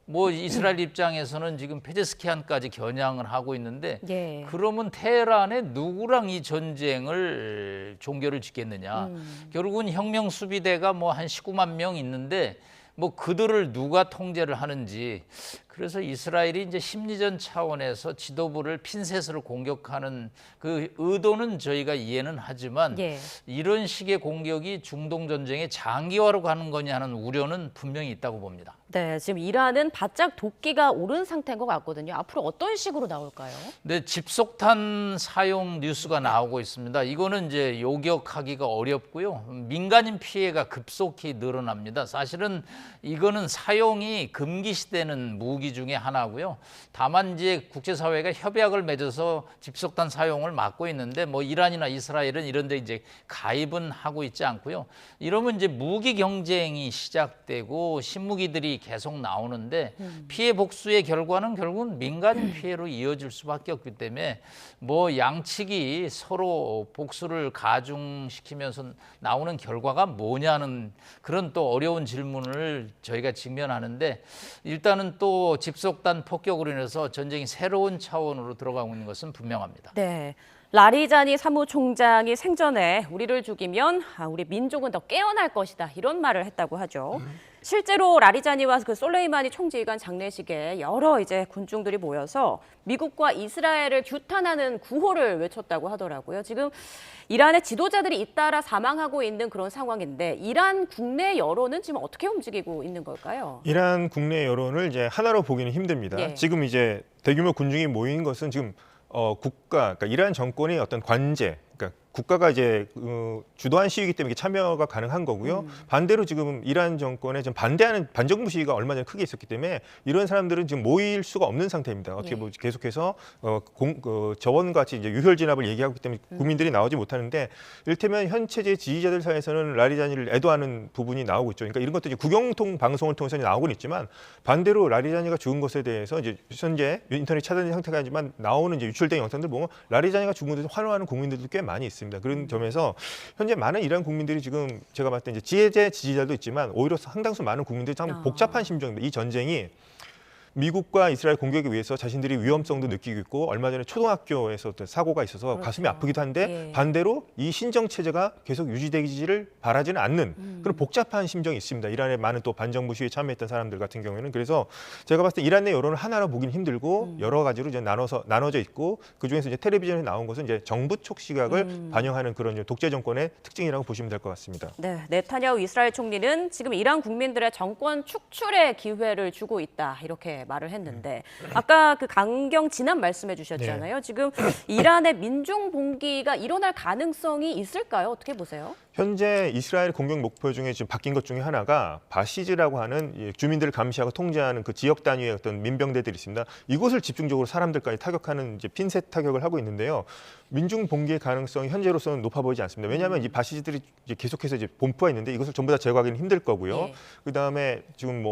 뭐 이스라엘 입장에서는 지금 페제스키안까지 겨냥을 하고 있는데 예. 그러면 테헤란에 누구랑 이 전쟁을 종결을 짓겠느냐. 결국은 혁명 수비대가 뭐 한 19만 명 있는데 뭐 그들을 누가 통제를 하는지. 그래서 이스라엘이 이제 심리전 차원에서 지도부를 핀셋으로 공격하는 그 의도는 저희가 이해는 하지만 예. 이런 식의 공격이 중동 전쟁의 장기화로 가는 거냐 하는 우려는 분명히 있다고 봅니다. 네, 지금 이란은 바짝 도끼가 오른 상태인 것 같거든요. 앞으로 어떤 식으로 나올까요? 네, 집속탄 사용 뉴스가 나오고 있습니다. 이거는 이제 요격하기가 어렵고요. 민간인 피해가 급속히 늘어납니다. 사실은 이거는 사용이 금기시되는 무기 중에 하나고요. 다만 이제 국제사회가 협약을 맺어서 집속탄 사용을 막고 있는데 뭐 이란이나 이스라엘은 이런 데 이제 가입은 하고 있지 않고요. 이러면 이제 무기 경쟁이 시작되고 신무기들이 계속 나오는데 피해 복수의 결과는 결국은 민간인 피해로 이어질 수밖에 없기 때문에 뭐 양측이 서로 복수를 가중시키면서 나오는 결과가 뭐냐는 그런 또 어려운 질문을 저희가 직면하는데 일단은 또 집속단 폭격으로 인해서 전쟁이 새로운 차원으로 들어가고 있는 것은 분명합니다. 네. 라리자니 사무총장이 생전에 우리를 죽이면 우리 민족은 더 깨어날 것이다 이런 말을 했다고 하죠. 실제로 라리자니와 그 솔레이마니 총지휘관 장례식에 여러 이제 군중들이 모여서 미국과 이스라엘을 규탄하는 구호를 외쳤다고 하더라고요. 지금 이란의 지도자들이 잇따라 사망하고 있는 그런 상황인데 이란 국내 여론은 지금 어떻게 움직이고 있는 걸까요? 이란 국내 여론을 이제 하나로 보기는 힘듭니다. 예. 지금 이제 대규모 군중이 모인 것은 지금 그러니까 이란 정권의 어떤 관제, 그러니까 국가가 이제 주도한 시위이기 때문에 참여가 가능한 거고요. 반대로 지금 이란 정권에 좀 반대하는 반정부 시위가 얼마 전에 크게 있었기 때문에 이런 사람들은 지금 모일 수가 없는 상태입니다. 어떻게 보면 계속해서 저번같이 이제 유혈 진압을 얘기하고 있기 때문에 국민들이 나오지 못하는데 이를테면 현 체제 지지자들 사이에서는 라리자니를 애도하는 부분이 나오고 있죠. 그러니까 이런 것도 이제 국영통 방송을 통해서 나오고는 있지만 반대로 라리자니가 죽은 것에 대해서 이제 현재 인터넷 차단된 상태가 아니지만 나오는 이제 유출된 영상들 보면 라리자니가 죽은 것에 환호하는 국민들도 꽤 많이 있습니다. 그런 점에서 현재 많은 이란 국민들이 지금 제가 봤을 때 이제 지혜제 지지자도 있지만 오히려 상당수 많은 국민들이 참 복잡한 심정입니다. 이 전쟁이 미국과 이스라엘 공격에 의해서 자신들이 위험성도 느끼고 있고 얼마 전에 초등학교에서 어떤 사고가 있어서 그렇죠. 가슴이 아프기도 한데 예. 반대로 이 신정 체제가 계속 유지되기를 바라지는 않는 그런 복잡한 심정이 있습니다. 이란의 많은 또 반정부 시위에 참여했던 사람들 같은 경우에는 그래서 제가 봤을 때 이란 내 여론을 하나로 보기는 힘들고 여러 가지로 이제 나눠져 있고 그 중에서 이제 텔레비전에 나온 것은 이제 정부 촉 시각을 반영하는 그런 독재 정권의 특징이라고 보시면 될 것 같습니다. 네, 네타냐후 이스라엘 총리는 지금 이란 국민들의 정권 축출의 기회를 주고 있다 이렇게 말을 했는데 아까 그 강경 진압 말씀해 주셨잖아요. 네. 지금 이란의 민중 봉기가 일어날 가능성이 있을까요? 어떻게 보세요? 현재 이스라엘 공격 목표 중에 지금 바뀐 것 중에 하나가 바시즈라고 하는 주민들을 감시하고 통제하는 그 지역 단위의 어떤 민병대들이 있습니다. 이곳을 집중적으로 사람들까지 타격하는 이제 핀셋 타격을 하고 있는데요. 민중 봉기의 가능성이 현재로서는 높아 보이지 않습니다. 왜냐하면 이 바시즈들이 이제 계속해서 이제 본부가 있는데 이것을 전부 다 제거하기는 힘들 거고요. 네. 그다음에 지금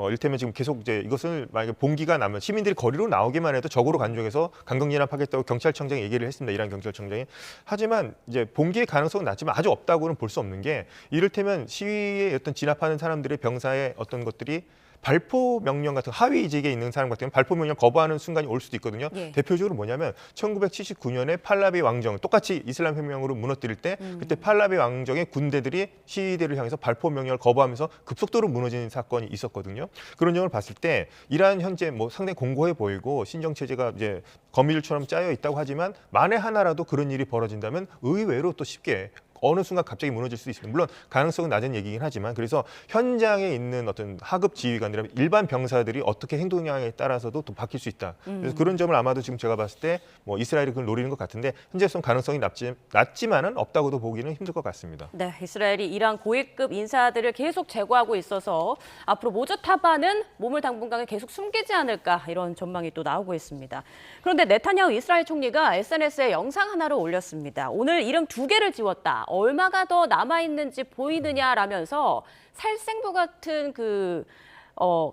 이를테면 지금 계속 이제 이것을 만약에 봉기가 나면 시민들이 거리로 나오기만 해도 적으로 간주해서 강경진압하겠다고 경찰청장이 얘기를 했습니다. 이란 경찰청장이. 하지만 이제 봉기의 가능성은 낮지만 아주 없다고는 볼 수 없는 게 이를테면 시위에 어떤 진압하는 사람들의 병사의 어떤 것들이 발포 명령 같은 하위 이직에 있는 사람 같은 경우는 발포 명령 거부하는 순간이 올 수도 있거든요. 예. 대표적으로 뭐냐면 1979년에 팔라비 왕정 똑같이 이슬람 혁명으로 무너뜨릴 때 그때 팔라비 왕정의 군대들이 시위대를 향해서 발포 명령을 거부하면서 급속도로 무너지는 사건이 있었거든요. 그런 점을 봤을 때 이란 현재 뭐 상당히 공고해 보이고 신정 체제가 이제 거미줄처럼 짜여 있다고 하지만 만에 하나라도 그런 일이 벌어진다면 의외로 또 쉽게 어느 순간 갑자기 무너질 수 있습니다. 물론 가능성은 낮은 얘기긴 하지만 그래서 현장에 있는 어떤 하급 지휘관이나 일반 병사들이 어떻게 행동하냐에 따라서도 또 바뀔 수 있다. 그래서 그런 점을 아마도 지금 제가 봤을 때 뭐 이스라엘이 그걸 노리는 것 같은데 현재성 가능성이 낮지만은 없다고도 보기는 힘들 것 같습니다. 네, 이스라엘이 이란 고위급 인사들을 계속 제거하고 있어서 앞으로 모조타바는 몸을 당분간 계속 숨기지 않을까 이런 전망이 또 나오고 있습니다. 그런데 네타냐후 이스라엘 총리가 SNS에 영상 하나를 올렸습니다. 오늘 이름 2개를 지웠다. 얼마가 더 남아있는지 보이느냐라면서 살생부 같은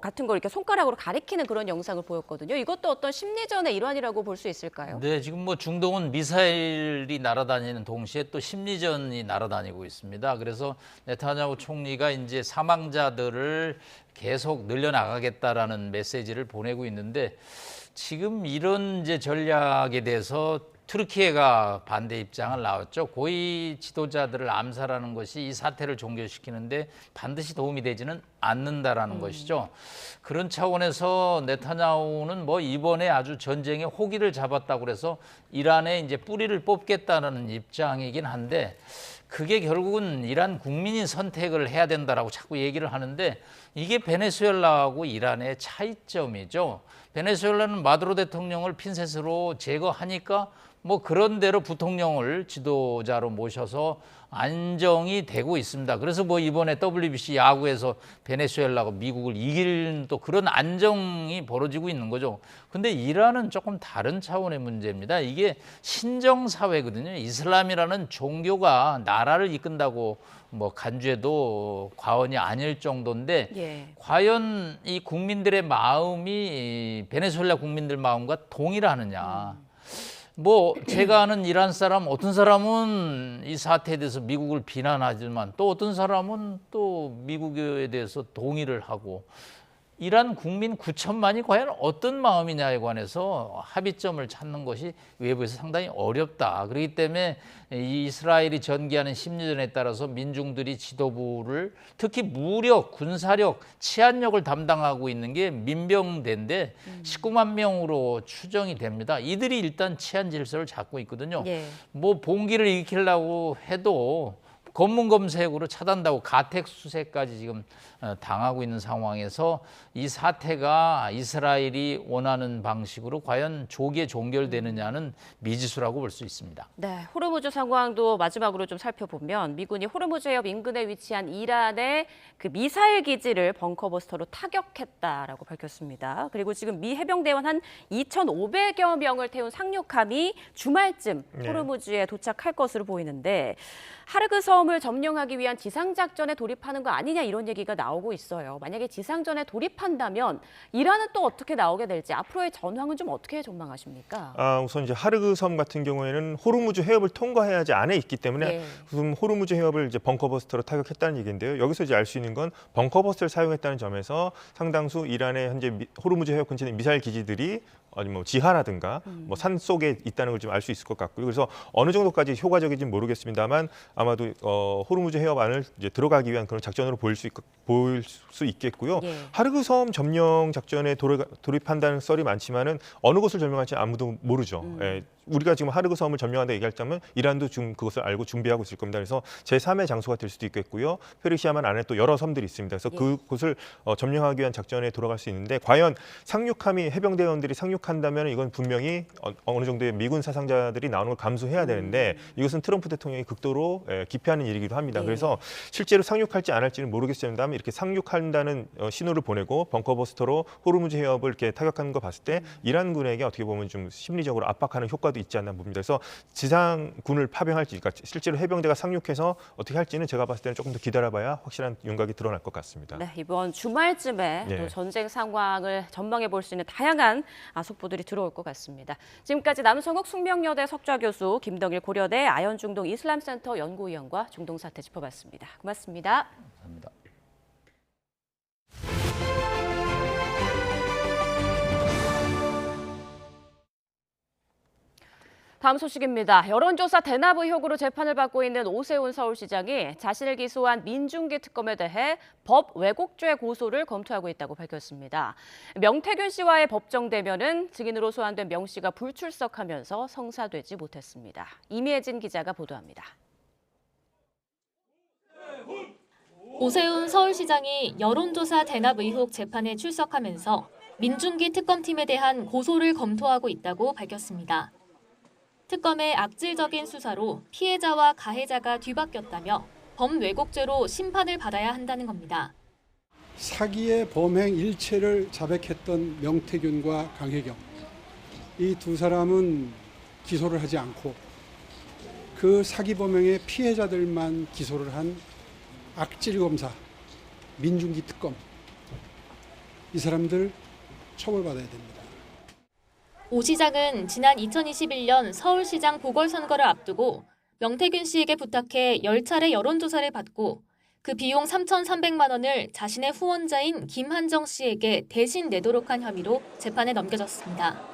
같은 걸 이렇게 손가락으로 가리키는 그런 영상을 보였거든요. 이것도 어떤 심리전의 일환이라고 볼 수 있을까요? 네, 지금 뭐 중동은 미사일이 날아다니는 동시에 또 심리전이 날아다니고 있습니다. 그래서 네타냐후 총리가 이제 사망자들을 계속 늘려나가겠다라는 메시지를 보내고 있는데 지금 이런 이제 전략에 대해서 투르키예가 반대 입장을 나왔죠. 고위 지도자들을 암살하는 것이 이 사태를 종결시키는데 반드시 도움이 되지는 않는다라는 것이죠. 그런 차원에서 네타냐후는 뭐 이번에 아주 전쟁에 호기를 잡았다고 그래서 이란에 이제 뿌리를 뽑겠다는 입장이긴 한데 그게 결국은 이란 국민이 선택을 해야 된다라고 자꾸 얘기를 하는데 이게 베네수엘라하고 이란의 차이점이죠. 베네수엘라는 마두로 대통령을 핀셋으로 제거하니까 뭐 그런 대로 부통령을 지도자로 모셔서 안정이 되고 있습니다. 그래서 뭐 이번에 WBC 야구에서 베네수엘라가 미국을 이기는 또 그런 안정이 벌어지고 있는 거죠. 근데 이란은 조금 다른 차원의 문제입니다. 이게 신정사회거든요. 이슬람이라는 종교가 나라를 이끈다고 뭐 간주해도 과언이 아닐 정도인데 예. 과연 이 국민들의 마음이 베네수엘라 국민들 마음과 동일하느냐. 뭐 제가 아는 이란 사람 어떤 사람은 이 사태에 대해서 미국을 비난하지만 또 어떤 사람은 또 미국에 대해서 동의를 하고 이란 국민 9천만이 과연 어떤 마음이냐에 관해서 합의점을 찾는 것이 외부에서 상당히 어렵다. 그렇기 때문에 이 이스라엘이 전개하는 심리전에 따라서 민중들이 지도부를 특히 무력, 군사력, 치안력을 담당하고 있는 게 민병대인데 19만 명으로 추정이 됩니다. 이들이 일단 치안 질서를 잡고 있거든요. 예. 뭐 봉기를 일으키려고 해도 검문검색으로 차단다고 가택수색까지 지금 당하고 있는 상황에서 이 사태가 이스라엘이 원하는 방식으로 과연 조기에 종결되느냐는 미지수라고 볼 수 있습니다. 네, 호르무즈 상황도 마지막으로 좀 살펴보면 미군이 호르무즈 해협 인근에 위치한 이란의 그 미사일 기지를 벙커버스터로 타격했다라고 밝혔습니다. 그리고 지금 미 해병대원 한 2,500여 명을 태운 상륙함이 주말쯤 호르무즈에 도착할 것으로 보이는데 하르그 섬을 점령하기 위한 지상작전에 돌입하는 거 아니냐 이런 얘기가 나오고 있어요. 만약에 지상전에 돌입한다면 이란은 또 어떻게 나오게 될지 앞으로의 전황은 좀 어떻게 전망하십니까? 우선 이제 하르그 섬 같은 경우에는 호르무즈 해협을 통과해야지 안에 있기 때문에 지금 호르무즈 해협을 이제 벙커버스터로 타격했다는 얘기인데요. 여기서 이제 알 수 있는 건 벙커버스터를 사용했다는 점에서 상당수 이란의 현재 호르무즈 해협 근처에 있는 미사일 기지들이 아니 뭐 지하라든가 뭐 산 속에 있다는 걸 좀 알 수 있을 것 같고요. 그래서 어느 정도까지 효과적인지 모르겠습니다만 아마도 호르무즈 해협 안을 이제 들어가기 위한 그런 작전으로 보일 수 있겠고요. 하르그 섬 점령 작전에 돌입한다는 썰이 많지만은 어느 곳을 점령할지 아무도 모르죠. 우리가 지금 하르그 섬을 점령한다 얘기할자면 이란도 지금 그것을 알고 준비하고 있을 겁니다. 그래서 제3의 장소가 될 수도 있겠고요. 페르시아만 안에 또 여러 섬들이 있습니다. 그래서 그곳을 점령하기 위한 작전에 돌아갈 수 있는데 과연 상륙함이 해병대원들이 상륙한다면 이건 분명히 어느 정도의 미군 사상자들이 나오는 걸 감수해야 되는데 이것은 트럼프 대통령이 극도로 기피하는 일이기도 합니다. 그래서 실제로 상륙할지 안 할지는 모르겠습니다만 이렇게 상륙한다는 신호를 보내고 벙커버스터로 호르무즈 해협을 이렇게 타격하는 거 봤을 때 이란군에게 어떻게 보면 좀 심리적으로 압박하는 효과도 있지 않나 봅니다. 그래서 지상군을 파병할지, 그러니까 실제로 해병대가 상륙해서 어떻게 할지는 제가 봤을 때는 조금 더 기다려봐야 확실한 윤곽이 드러날 것 같습니다. 네, 이번 주말쯤에 또 전쟁 상황을 전망해 볼 수 있는 다양한 속보들이 들어올 것 같습니다. 지금까지 남성욱 숙명여대 석좌 교수, 김덕일 고려대 아연중동 이슬람센터 연구위원과 중동 사태 짚어봤습니다. 고맙습니다. 감사합니다. 다음 소식입니다. 여론조사 대납 의혹으로 재판을 받고 있는 오세훈 서울시장이 자신을 기소한 민중기 특검에 대해 법 왜곡죄 고소를 검토하고 있다고 밝혔습니다. 명태균 씨와의 법정 대면은 증인으로 소환된 명 씨가 불출석하면서 성사되지 못했습니다. 이미혜진 기자가 보도합니다. 오세훈 서울시장이 여론조사 대납 의혹 재판에 출석하면서 민중기 특검팀에 대한 고소를 검토하고 있다고 밝혔습니다. 특검의 악질적인 수사로 피해자와 가해자가 뒤바뀌었다며 법 왜곡죄로 심판을 받아야 한다는 겁니다. 사기의 범행 일체를 자백했던 명태균과 강혜경, 이 두 사람은 기소를 하지 않고 그 사기 범행의 피해자들만 기소를 한 악질검사, 민중기 특검, 이 사람들 처벌받아야 됩니다. 오 시장은 지난 2021년 서울시장 보궐선거를 앞두고 명태균 씨에게 부탁해 10차례 여론조사를 받고 그 비용 3,300만 원을 자신의 후원자인 김한정 씨에게 대신 내도록 한 혐의로 재판에 넘겨졌습니다.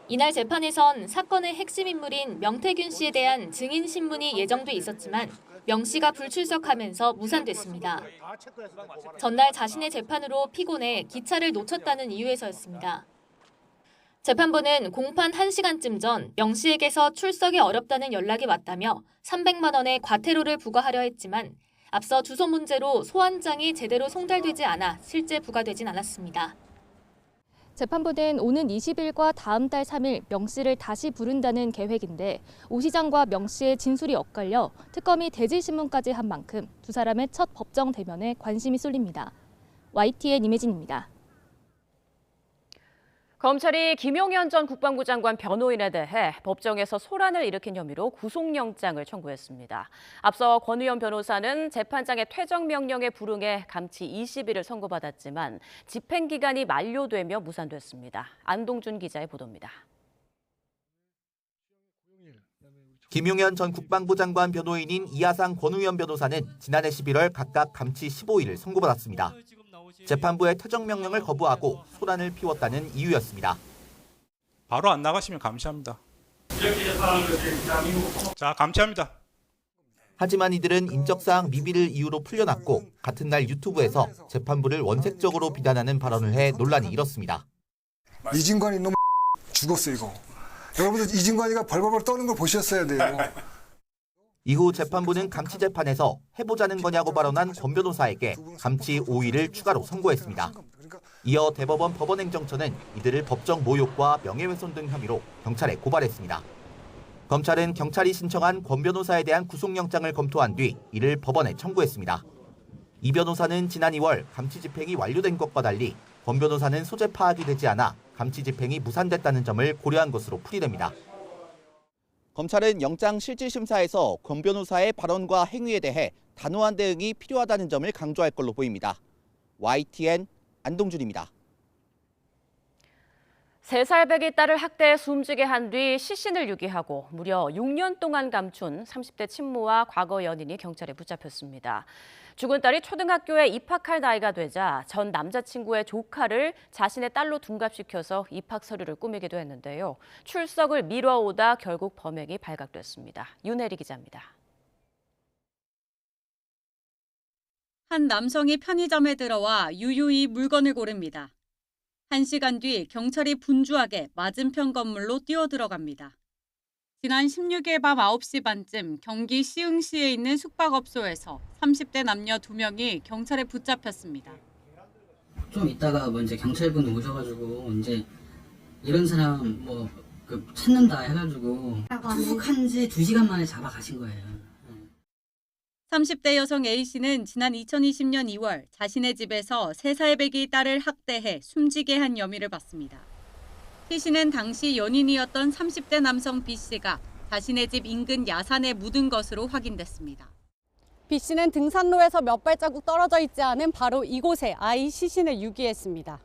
이날 재판에선 사건의 핵심 인물인 명태균 씨에 대한 증인 신문이 예정돼 있었지만 명 씨가 불출석하면서 무산됐습니다. 전날 자신의 재판으로 피곤해 기차를 놓쳤다는 이유에서였습니다. 재판부는 공판 1시간쯤 전 명 씨에게서 출석이 어렵다는 연락이 왔다며 300만 원의 과태료를 부과하려 했지만 앞서 주소 문제로 소환장이 제대로 송달되지 않아 실제 부과되진 않았습니다. 재판부는 오는 20일과 다음 달 3일 명 씨를 다시 부른다는 계획인데 오 시장과 명 씨의 진술이 엇갈려 특검이 대질신문까지 한 만큼 두 사람의 첫 법정 대면에 관심이 쏠립니다. YTN 임혜진입니다. 검찰이 김용현 전 국방부 장관 변호인에 대해 법정에서 소란을 일으킨 혐의로 구속영장을 청구했습니다. 앞서 권 의원 변호사는 재판장의 퇴정명령에 불응해 감치 20일을 선고받았지만 집행기간이 만료되며 무산됐습니다. 안동준 기자의 보도입니다. 김용현 전 국방부 장관 변호인인 이하상 권 의원 변호사는 지난해 11월 각각 감치 15일을 선고받았습니다. 재판부의 퇴정명령을 거부하고 소란을 피웠다는 이유였습니다. 바로 안 나가시면 감시합니다. 자, 감시합니다. 하지만 이들은 인적사항 미비를 이유로 풀려났고 같은 날 유튜브에서 재판부를 원색적으로 비난하는 발언을 해 논란이 일었습니다. 이진관이 너무 죽었어 이거. 여러분들 이진관이가 벌벌벌 떠는 걸 보셨어야 돼요. 이후 재판부는 감치 재판에서 해보자는 거냐고 발언한 권 변호사에게 감치 5일을 추가로 선고했습니다. 이어 대법원 법원행정처는 이들을 법정 모욕과 명예훼손 등 혐의로 경찰에 고발했습니다. 검찰은 경찰이 신청한 권 변호사에 대한 구속영장을 검토한 뒤 이를 법원에 청구했습니다. 이 변호사는 지난 2월 감치 집행이 완료된 것과 달리 권 변호사는 소재 파악이 되지 않아 감치 집행이 무산됐다는 점을 고려한 것으로 풀이됩니다. 검찰은 영장 실질심사에서 권 변호사의 발언과 행위에 대해 단호한 대응이 필요하다는 점을 강조할 걸로 보입니다. YTN 안동준입니다. 3살배기 딸을 학대해 숨지게 한 뒤 시신을 유기하고 무려 6년 동안 감춘 30대 친모와 과거 연인이 경찰에 붙잡혔습니다. 죽은 딸이 초등학교에 입학할 나이가 되자 전 남자친구의 조카를 자신의 딸로 둔갑시켜서 입학 서류를 꾸미기도 했는데요. 출석을 미뤄오다 결국 범행이 발각됐습니다. 윤혜리 기자입니다. 한 남성이 편의점에 들어와 유유히 물건을 고릅니다. 1시간 뒤 경찰이 분주하게 맞은편 건물로 뛰어들어갑니다. 지난 16일 밤 9시 반쯤 경기 시흥시에 있는 숙박업소에서 30대 남녀 2명이 경찰에 붙잡혔습니다. 좀 이따가 이제 경찰분이 오셔가지고 이제 이런 사람 찾는다 해가지고 툭 한지 2시간 만에 잡아가신 거예요. 30대 여성 A씨는 지난 2020년 2월 자신의 집에서 3살배기 딸을 학대해 숨지게 한 혐의를 받습니다. C씨는 당시 연인이었던 30대 남성 B씨가 자신의 집 인근 야산에 묻은 것으로 확인됐습니다. B씨는 등산로에서 몇 발자국 떨어져 있지 않은 바로 이곳에 아이 시신을 유기했습니다.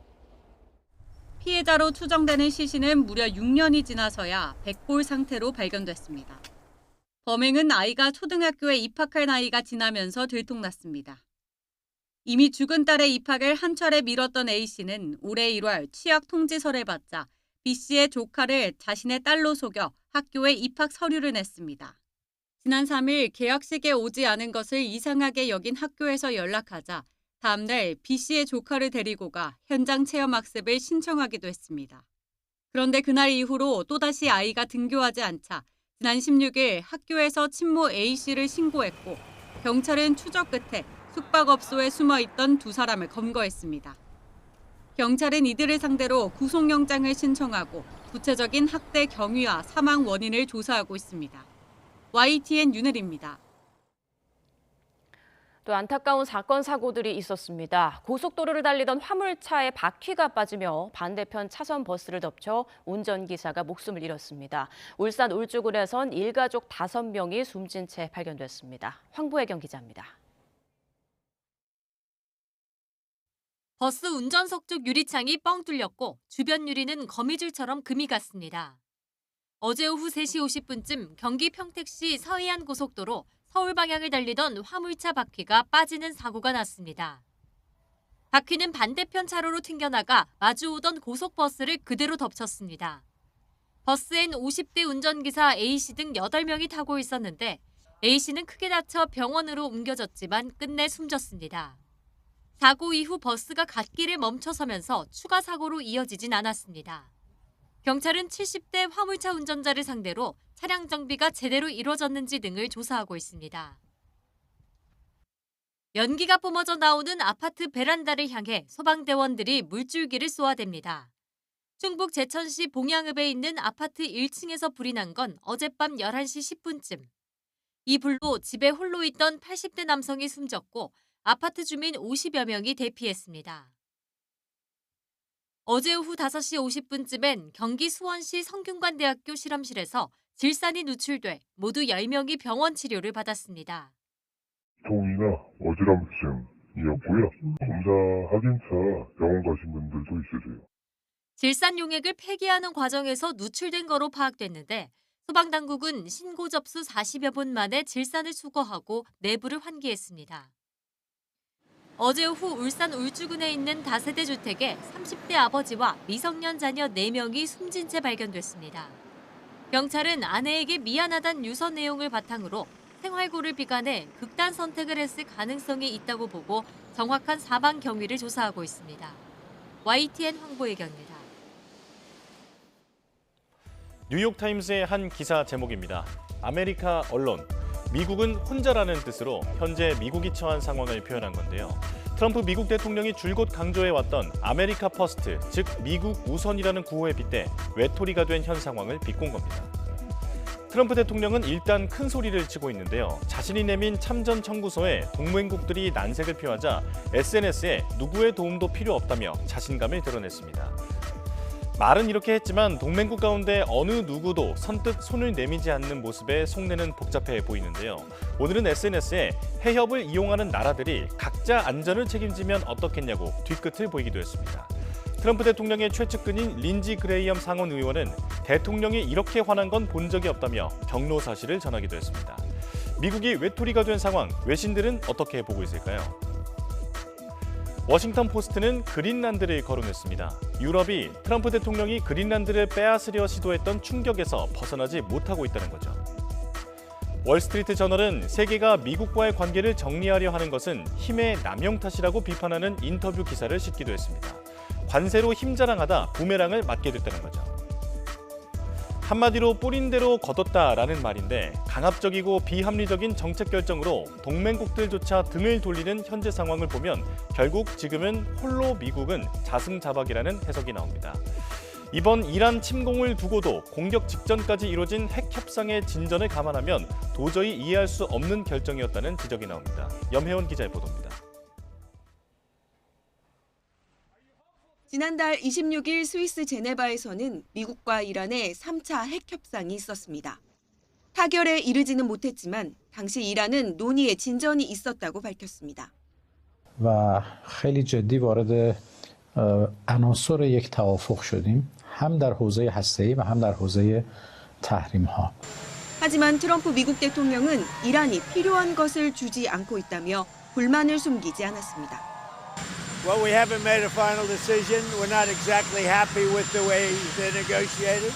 피해자로 추정되는 C씨는 무려 6년이 지나서야 백골 상태로 발견됐습니다. 범행은 아이가 초등학교에 입학할 나이가 지나면서 들통났습니다. 이미 죽은 딸의 입학을 한 차례 미뤘던 A씨는 올해 1월 취약 통지서를 받자 B 씨의 조카를 자신의 딸로 속여 학교에 입학 서류를 냈습니다. 지난 3일 개학식에 오지 않은 것을 이상하게 여긴 학교에서 연락하자 다음 날 B 씨의 조카를 데리고 가 현장 체험학습을 신청하기도 했습니다. 그런데 그날 이후로 또다시 아이가 등교하지 않자 지난 16일 학교에서 친모 A 씨를 신고했고 경찰은 추적 끝에 숙박업소에 숨어있던 두 사람을 검거했습니다. 경찰은 이들을 상대로 구속영장을 신청하고 구체적인 학대 경위와 사망 원인을 조사하고 있습니다. YTN 윤혜리입니다. 또 안타까운 사건 사고들이 있었습니다. 고속도로를 달리던 화물차에 바퀴가 빠지며 반대편 차선 버스를 덮쳐 운전기사가 목숨을 잃었습니다. 울산 울주군에선 일가족 5명이 숨진 채 발견됐습니다. 황보혜경 기자입니다. 버스 운전석 쪽 유리창이 뻥 뚫렸고 주변 유리는 거미줄처럼 금이 갔습니다. 어제 오후 3시 50분쯤 경기 평택시 서해안 고속도로 서울 방향을 달리던 화물차 바퀴가 빠지는 사고가 났습니다. 바퀴는 반대편 차로로 튕겨나가 마주오던 고속버스를 그대로 덮쳤습니다. 버스엔 50대 운전기사 A씨 등 8명이 타고 있었는데 A씨는 크게 다쳐 병원으로 옮겨졌지만 끝내 숨졌습니다. 사고 이후 버스가 갓길에 멈춰서면서 추가 사고로 이어지진 않았습니다. 경찰은 70대 화물차 운전자를 상대로 차량 정비가 제대로 이루어졌는지 등을 조사하고 있습니다. 연기가 뿜어져 나오는 아파트 베란다를 향해 소방대원들이 물줄기를 쏘아댑니다. 충북 제천시 봉양읍에 있는 아파트 1층에서 불이 난 건 어젯밤 11시 10분쯤. 이 불로 집에 홀로 있던 80대 남성이 숨졌고 아파트 주민 50여 명이 대피했습니다. 어제 오후 5시 50분쯤엔 경기 수원시 성균관대학교 실험실에서 질산이 누출돼 모두 10명이 병원 치료를 받았습니다. 통이나 어지럼증이었고요. 검사 확인차 병원 가신 분들도 있으세요. 질산 용액을 폐기하는 과정에서 누출된 거로 파악됐는데 소방당국은 신고 접수 40여 분 만에 질산을 수거하고 내부를 환기했습니다. 어제 오후 울산 울주군에 있는 다세대 주택에 30대 아버지와 미성년 자녀 4명이 숨진 채 발견됐습니다. 경찰은 아내에게 미안하다는 유서 내용을 바탕으로 생활고를 비관해 극단 선택을 했을 가능성이 있다고 보고 정확한 사망 경위를 조사하고 있습니다. YTN 황보혜경입니다. 뉴욕타임스의 한 기사 제목입니다. 아메리카 언론. 미국은 혼자라는 뜻으로 현재 미국이 처한 상황을 표현한 건데요. 트럼프 미국 대통령이 줄곧 강조해왔던 아메리카 퍼스트, 즉 미국 우선이라는 구호에 빗대 외톨이가 된 현 상황을 비꼰 겁니다. 트럼프 대통령은 일단 큰 소리를 치고 있는데요. 자신이 내민 참전 청구서에 동맹국들이 난색을 표하자 SNS에 누구의 도움도 필요 없다며 자신감을 드러냈습니다. 말은 이렇게 했지만 동맹국 가운데 어느 누구도 선뜻 손을 내미지 않는 모습에 속내는 복잡해 보이는데요. 오늘은 SNS에 해협을 이용하는 나라들이 각자 안전을 책임지면 어떻겠냐고 뒤끝을 보이기도 했습니다. 트럼프 대통령의 최측근인 린지 그레이엄 상원 의원은 대통령이 이렇게 화난 건 본 적이 없다며 경로 사실을 전하기도 했습니다. 미국이 외톨이가 된 상황, 외신들은 어떻게 보고 있을까요? 워싱턴 포스트는 그린란드를 거론했습니다. 유럽이 트럼프 대통령이 그린란드를 빼앗으려 시도했던 충격에서 벗어나지 못하고 있다는 거죠. 월스트리트 저널은 세계가 미국과의 관계를 정리하려 하는 것은 힘의 남용 탓이라고 비판하는 인터뷰 기사를 싣기도 했습니다. 관세로 힘자랑하다 부메랑을 맞게 됐다는 거죠. 한마디로 뿌린 대로 거뒀다라는 말인데 강압적이고 비합리적인 정책 결정으로 동맹국들조차 등을 돌리는 현재 상황을 보면 결국 지금은 홀로 미국은 자승자박이라는 해석이 나옵니다. 이번 이란 침공을 두고도 공격 직전까지 이뤄진 핵 협상의 진전을 감안하면 도저히 이해할 수 없는 결정이었다는 지적이 나옵니다. 염혜원 기자의 보도입니다. 지난달 26일 스위스 제네바에서는 미국과 이란의 3차 핵 협상이 있었습니다. 타결에 이르지는 못했지만 당시 이란은 논의에 진전이 있었다고 밝혔습니다. و خیلی جدی وارد عناصر یک توافق شدیم هم در حوزه هسته‌ای و هم در حوزه تحریم‌ها. 하지만 트럼프 미국 대통령은 이란이 필요한 것을 주지 않고 있다며 불만을 숨기지 않았습니다. Well, we haven't made a final decision. We're not exactly happy with the way they negotiated.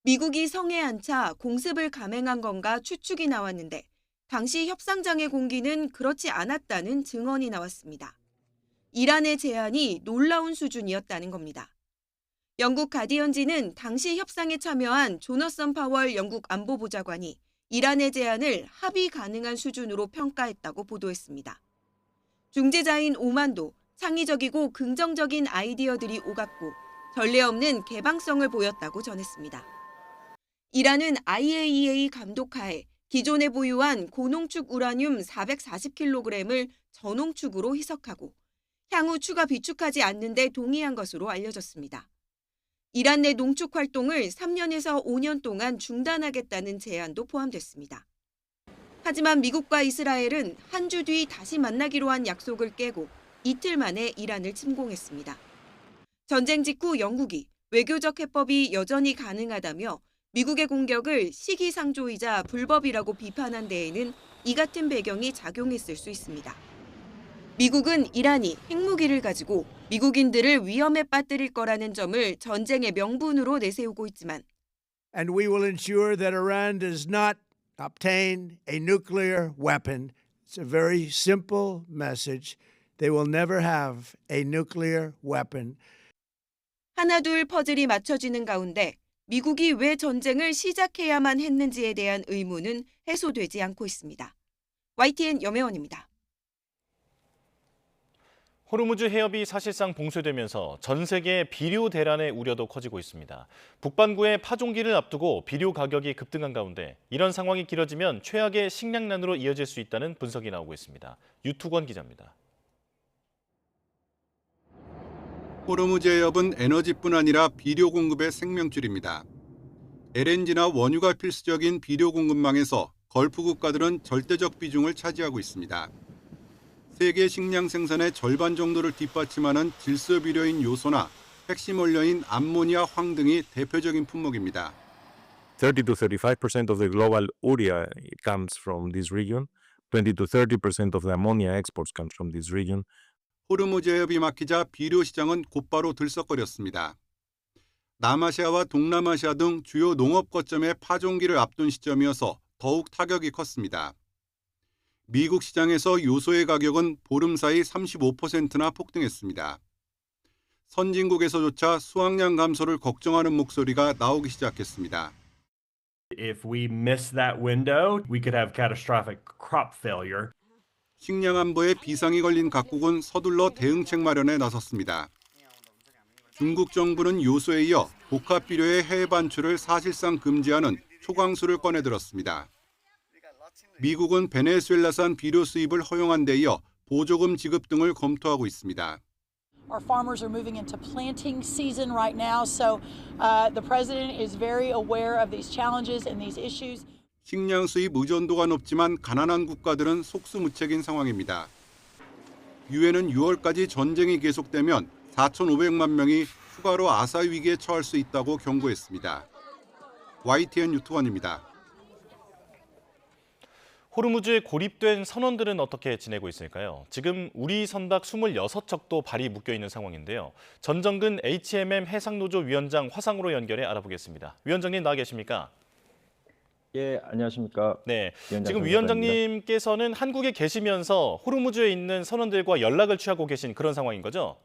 미국이 성에 안차 공습을 감행한 건가 추측이 나왔는데 당시 협상장의 공기는 그렇지 않았다는 증언이 나왔습니다. 이란의 제안이 놀라운 수준이었다는 겁니다. 영국 가디언지는 당시 협상에 참여한 조너선 파월 영국 안보보좌관이 이란의 제안을 합의 가능한 수준으로 평가했다고 보도했습니다. 중재자인 오만도 창의적이고 긍정적인 아이디어들이 오갔고 전례 없는 개방성을 보였다고 전했습니다. 이란은 IAEA 감독하에 기존에 보유한 고농축 우라늄 440kg을 저농축으로 희석하고 향후 추가 비축하지 않는 데 동의한 것으로 알려졌습니다. 이란 내 농축 활동을 3년에서 5년 동안 중단하겠다는 제안도 포함됐습니다. 하지만 미국과 이스라엘은 한 주 뒤 다시 만나기로 한 약속을 깨고 이틀 만에 이란을 침공했습니다. 전쟁 직후 영국이 외교적 해법이 여전히 가능하다며 미국의 공격을 시기상조이자 불법이라고 비판한 데에는 이 같은 배경이 작용했을 수 있습니다. 미국은 이란이 핵무기를 가지고 미국인들을 위험에 빠뜨릴 거라는 점을 전쟁의 명분으로 내세우고 있지만 And we will ensure that Iran does not obtain a nuclear weapon. It's a very simple message. They will never have a nuclear weapon. 하나둘 퍼즐이 맞춰지는 가운데 미국이 왜 전쟁을 시작해야만 했는지에 대한 의문은 해소되지 않고 있습니다. YTN 염혜원입니다. 호르무즈 해협이 사실상 봉쇄되면서 전 세계 비료 대란의 우려도 커지고 있습니다. 북반구의 파종기를 앞두고 비료 가격이 급등한 가운데 이런 상황이 길어지면 최악의 식량난으로 이어질 수 있다는 분석이 나오고 있습니다. 유투권 기자입니다. 호르무즈 해협은 에너지뿐 아니라 비료 공급의 생명줄입니다. LNG나 원유가 필수적인 비료 공급망에서 걸프 국가들은 절대적 비중을 차지하고 있습니다. 세계 식량 생산의 절반 정도를 뒷받침하는 질소 비료인 요소나 핵심 원료인 암모니아, 황 등이 대표적인 품목입니다. 30 to 35% of the global urea comes from this region. 20 to 30% of the ammonia exports comes from this region. 호르무즈 해협이 막히자 비료 시장은 곧바로 들썩거렸습니다. 남아시아와 동남아시아 등 주요 농업 거점의 파종기를 앞둔 시점이어서 더욱 타격이 컸습니다. 미국 시장에서 요소의 가격은 보름 사이 35%나 폭등했습니다. 선진국에서조차 수확량 감소를 걱정하는 목소리가 나오기 시작했습니다. If we miss that window, we could have catastrophic crop failure. 식량 안보에 비상이 걸린 각국은 서둘러 대응책 마련에 나섰습니다. 중국 정부는 요소에 이어 복합 비료의 해외 반출을 사실상 금지하는 초강수를 꺼내들었습니다. 미국은 베네수엘라산 비료 수입을 허용한 데 이어 보조금 지급 등을 검토하고 있습니다. Our farmers are moving into planting season right now, so the president is very aware of these challenges and these issues. 식량 수입 의존도가 높지만 가난한 국가들은 속수무책인 상황입니다. 유엔은 6월까지 전쟁이 계속되면 4,500만 명이 추가로 아사 위기에 처할 수 있다고 경고했습니다. YTN 유투원입니다. 호르무즈에 고립된 선원들은 어떻게 지내고 있을까요? 지금 우리 선박 26척도 발이 묶여있는 상황인데요. 전정근 HMM 해상노조 위원장 화상으로 연결해 알아보겠습니다. 위원장님 나와 계십니까? 예, 안녕하십니까. 네, 지금 정관입니다. 위원장님께서는 한국에 계시면서 호르무즈에 있는 선원들과 연락을 취하고 계신 그런 상황인 거죠?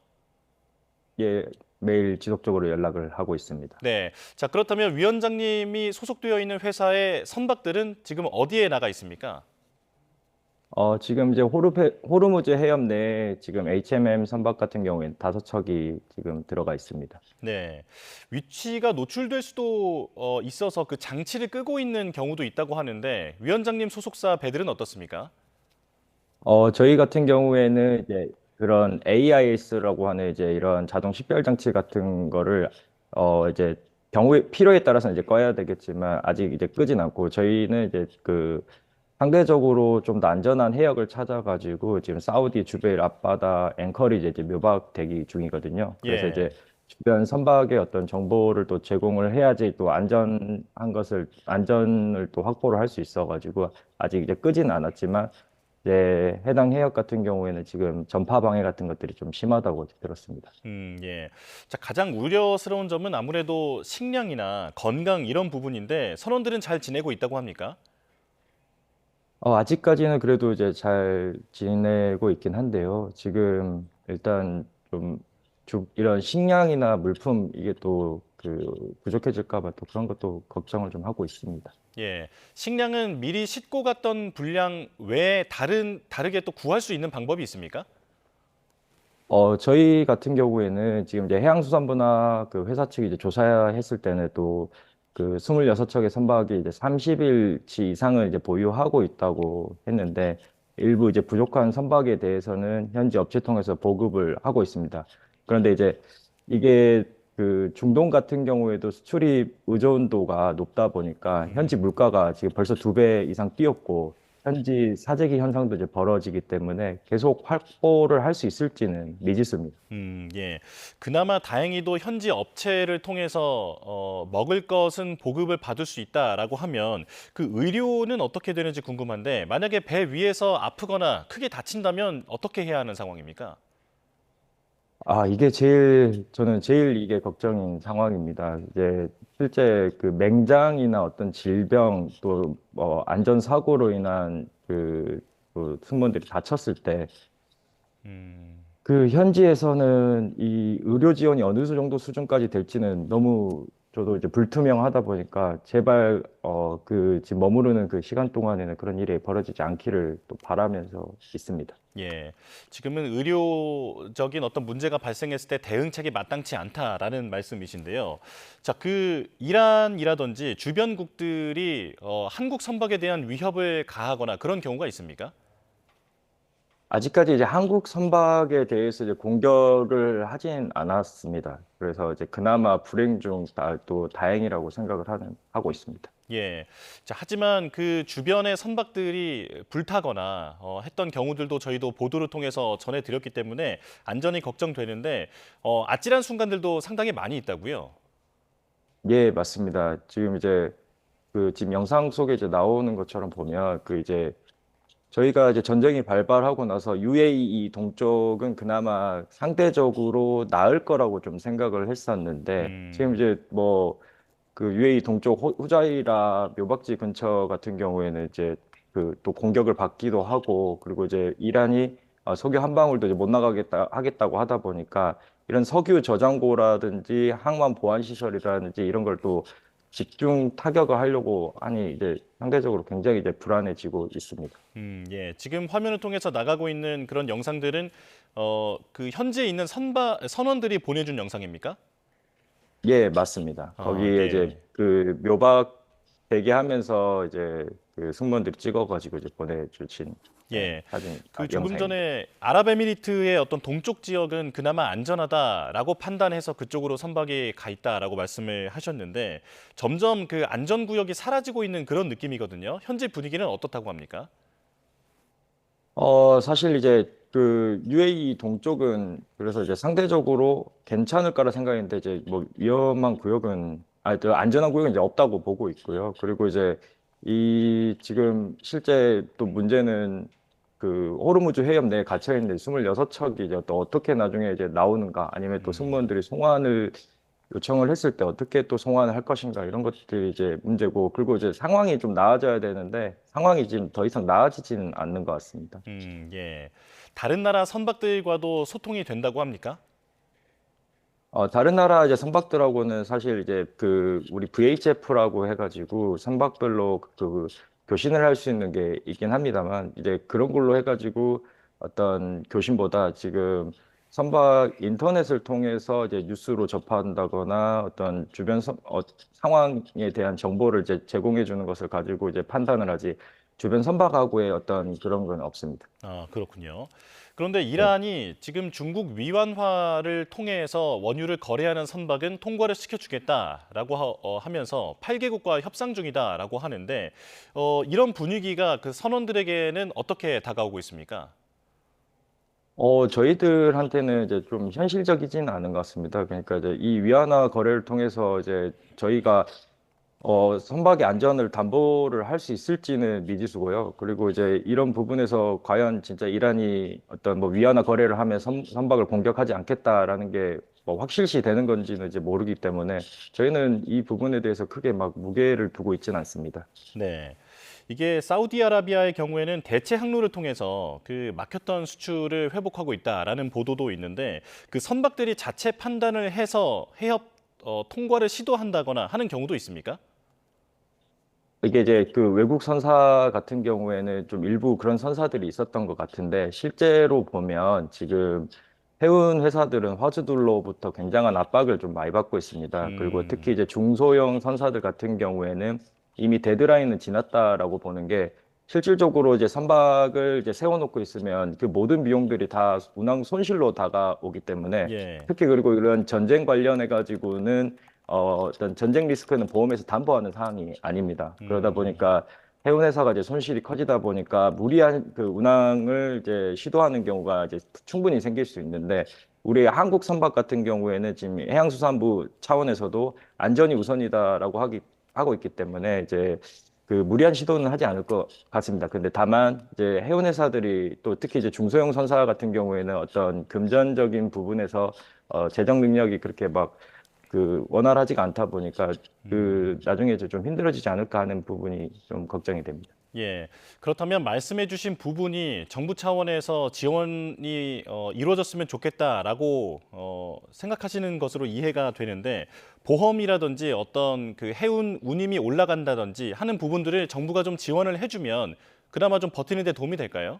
예, 매일 지속적으로 연락을 하고 있습니다. 네, 자 그렇다면 위원장님이 소속되어 있는 회사의 선박들은 지금 어디에 나가 있습니까? 지금 이제 호르무즈 해협 내에 지금 HMM 선박 같은 경우에는 5척이 지금 들어가 있습니다. 네, 위치가 노출될 수도 있어서 그 장치를 끄고 있는 경우도 있다고 하는데 위원장님 소속사 배들은 어떻습니까? 저희 같은 경우에는 이제 그런 AIS라고 하는 이제 이런 자동 식별 장치 같은 거를 이제 경우에 필요에 따라서 이제 꺼야 되겠지만 아직 이제 끄진 않고 저희는 이제 그 상대적으로 좀 더 안전한 해역을 찾아가지고 지금 사우디 주베일 앞바다 앵커리지에 이제 묘박 대기 중이거든요. 그래서 예. 이제 주변 선박의 어떤 정보를 또 제공을 해야지 또 안전을 또 확보를 할 수 있어가지고 아직 이제 끄지는 않았지만 해당 해역 같은 경우에는 지금 전파 방해 같은 것들이 좀 심하다고 들었습니다. 예. 자, 가장 우려스러운 점은 아무래도 식량이나 건강 이런 부분인데 선원들은 잘 지내고 있다고 합니까? 아직까지는 그래도 이제 잘 지내고 있긴 한데요. 지금 일단 좀 이런 식량이나 물품 이게 또 부족해질까 봐 또 그런 것도 걱정을 좀 하고 있습니다. 예. 식량은 미리 싣고 갔던 분량 외에 다르게 또 구할 수 있는 방법이 있습니까? 저희 같은 경우에는 지금 이제 해양수산부나 그 회사 측이 이제 조사했을 때는 또 그 26척의 선박이 이제 30일치 이상을 이제 보유하고 있다고 했는데 일부 이제 부족한 선박에 대해서는 현지 업체 통해서 보급을 하고 있습니다. 그런데 이제 이게 그 중동 같은 경우에도 수출입 의존도가 높다 보니까 현지 물가가 지금 벌써 2배 이상 뛰었고 현지 사재기 현상도 이제 벌어지기 때문에 계속 확보를 할 수 있을지는 미지수입니다. 예. 그나마 다행히도 현지 업체를 통해서 먹을 것은 보급을 받을 수 있다라고 하면 그 의료는 어떻게 되는지 궁금한데 만약에 배 위에서 아프거나 크게 다친다면 어떻게 해야 하는 상황입니까? 이게 저는 제일 이게 걱정인 상황입니다. 이제 실제 그 맹장이나 어떤 질병 또 안전사고로 인한 그 승무원들이 다쳤을 때 그 현지에서는 이 의료 지원이 어느 정도 수준까지 될지는 너무 저도 이제 불투명하다 보니까 제발 지금 머무르는 그 시간 동안에는 그런 일이 벌어지지 않기를 또 바라면서 있습니다. 예. 지금은 의료적인 어떤 문제가 발생했을 때 대응책이 마땅치 않다라는 말씀이신데요. 자, 그 이란이라든지 주변국들이 한국 선박에 대한 위협을 가하거나 그런 경우가 있습니까? 아직까지 이제 한국 선박에 대해서 이제 공격을 하진 않았습니다. 그래서 이제 그나마 불행 중 또 다행이라고 생각을 하고 있습니다. 예. 자, 하지만 그 주변의 선박들이 불타거나 했던 경우들도 저희도 보도를 통해서 전해드렸기 때문에 안전이 걱정되는데 아찔한 순간들도 상당히 많이 있다고요. 예, 맞습니다. 지금 이제 지금 영상 속에 이제 나오는 것처럼 보면 저희가 이제 전쟁이 발발하고 나서 UAE 동쪽은 그나마 상대적으로 나을 거라고 좀 생각을 했었는데 지금 이제 그 UAE 동쪽 후자이라 묘박지 근처 같은 경우에는 이제 또 공격을 받기도 하고 그리고 이제 이란이 석유 한 방울도 이제 못 하겠다고 하다 보니까 이런 석유 저장고라든지 항만 보안 시설이라든지 이런 걸 또 집중 타격을 하려고 하니 이제 상대적으로 굉장히 이제 불안해지고 있습니다. 예. 지금 화면을 통해서 나가고 있는 그런 영상들은 그 현지에 있는 선원들이 보내준 영상입니까? 예, 맞습니다. 거기에 예. 이제 그 묘박 대기하면서 이제 그 승무원들이 찍어가지고 이제 보내주신 예. 사진, 그 조금 영상입니다. 전에 아랍에미리트의 어떤 동쪽 지역은 그나마 안전하다라고 판단해서 그쪽으로 선박이 가 있다라고 말씀을 하셨는데 점점 그 안전 구역이 사라지고 있는 그런 느낌이거든요. 현재 분위기는 어떻다고 합니까? 사실 이제 그 UAE 동쪽은 그래서 이제 상대적으로 괜찮을 거라 생각했는데 이제 위험한 구역은 또 안전한 구역은 이제 없다고 보고 있고요. 그리고 이제 지금 실제 또 문제는 그 호르무즈 해협 내에 갇혀 있는 26척이 이제 또 어떻게 나중에 이제 나오는가 아니면 또 승무원들이 송환을 요청을 했을 때 어떻게 또 송환을 할 것인가 이런 것들이 이제 문제고 그리고 이제 상황이 좀 나아져야 되는데 상황이 지금 더 이상 나아지지는 않는 것 같습니다. 예. 다른 나라 선박들과도 소통이 된다고 합니까? 다른 나라 이제 선박들하고는 사실 이제 우리 VHF라고 해가지고 선박별로 교신을 할 수 있는 게 있긴 합니다만 이제 그런 걸로 해가지고 어떤 교신보다 지금 선박 인터넷을 통해서 이제 뉴스로 접한다거나 어떤 주변 상황에 대한 정보를 이제 제공해 주는 것을 가지고 이제 판단을 하지 주변 선박하고의 어떤 그런 건 없습니다. 그렇군요. 그런데 이란이 지금 중국 위안화를 통해서 원유를 거래하는 선박은 통과를 시켜주겠다라고 하면서 8개국과 협상 중이다라고 하는데 이런 분위기가 그 선원들에게는 어떻게 다가오고 있습니까? 저희들한테는 이제 좀 현실적이진 않은 것 같습니다. 그러니까 이제 이 위안화 거래를 통해서 이제 저희가 선박의 안전을 담보를 할 수 있을지는 미지수고요. 그리고 이제 이런 부분에서 과연 진짜 이란이 어떤 뭐 위안화 거래를 하면 선박을 공격하지 않겠다라는 게 뭐 확실시 되는 건지는 이제 모르기 때문에 저희는 이 부분에 대해서 크게 막 무게를 두고 있지는 않습니다. 네. 이게 사우디아라비아의 경우에는 대체 항로를 통해서 그 막혔던 수출을 회복하고 있다라는 보도도 있는데 그 선박들이 자체 판단을 해서 해협 통과를 시도한다거나 하는 경우도 있습니까? 이게 이제 그 외국 선사 같은 경우에는 좀 일부 그런 선사들이 있었던 것 같은데 실제로 보면 지금 해운 회사들은 화주들로부터 굉장한 압박을 좀 많이 받고 있습니다. 그리고 특히 이제 중소형 선사들 같은 경우에는 이미 데드라인은 지났다라고 보는 게 실질적으로 이제 선박을 이제 세워놓고 있으면 그 모든 비용들이 다 운항 손실로 다가오기 때문에 예. 특히 그리고 이런 전쟁 관련해 가지고는 어떤 전쟁 리스크는 보험에서 담보하는 사항이 아닙니다. 그러다 보니까 해운회사가 이제 손실이 커지다 보니까 무리한 그 운항을 이제 시도하는 경우가 이제 충분히 생길 수 있는데 우리 한국 선박 같은 경우에는 지금 해양수산부 차원에서도 안전이 우선이다라고 하고 있기 때문에 이제 그 무리한 시도는 하지 않을 것 같습니다. 근데 다만 이제 해운회사들이 또 특히 이제 중소형 선사 같은 경우에는 어떤 금전적인 부분에서 재정 능력이 그렇게 막 그 원활하지가 않다 보니까 그 나중에 이제 좀 힘들어지지 않을까 하는 부분이 좀 걱정이 됩니다. 예. 그렇다면 말씀해 주신 부분이 정부 차원에서 지원이 이루어졌으면 좋겠다라고 생각하시는 것으로 이해가 되는데 보험이라든지 어떤 그 해운 운임이 올라간다든지 하는 부분들을 정부가 좀 지원을 해주면 그나마 좀 버티는 데 도움이 될까요?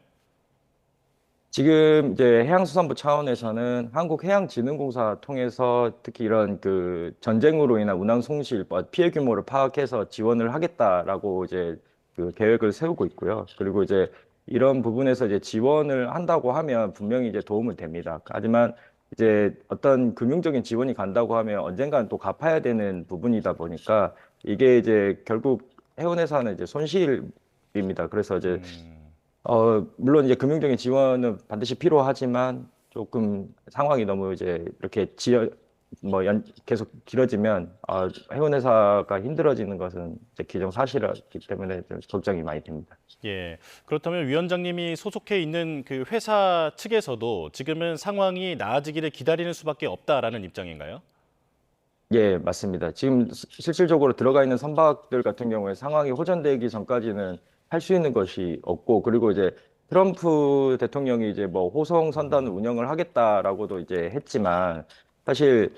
지금 이제 해양수산부 차원에서는 한국해양진흥공사 통해서 특히 이런 그 전쟁으로 인한 운항 손실, 피해 규모를 파악해서 지원을 하겠다라고 이제 그 계획을 세우고 있고요. 그리고 이제 이런 부분에서 이제 지원을 한다고 하면 분명히 이제 도움은 됩니다. 하지만 이제 어떤 금융적인 지원이 간다고 하면 언젠가는 또 갚아야 되는 부분이다 보니까 이게 이제 결국 해운회사는 이제 손실입니다. 그래서 이제 물론 이제 금융적인 지원은 반드시 필요하지만 조금 상황이 너무 이제 이렇게 계속 길어지면 해운회사가 힘들어지는 것은 이제 기정사실이기 때문에 좀 걱정이 많이 됩니다. 예. 그렇다면 위원장님이 소속해 있는 그 회사 측에서도 지금은 상황이 나아지기를 기다리는 수밖에 없다라는 입장인가요? 예, 맞습니다. 지금 실질적으로 들어가 있는 선박들 같은 경우에 상황이 호전되기 전까지는 할 수 있는 것이 없고, 그리고 이제 트럼프 대통령이 이제 뭐 호송 선단을 운영을 하겠다라고도 이제 했지만 사실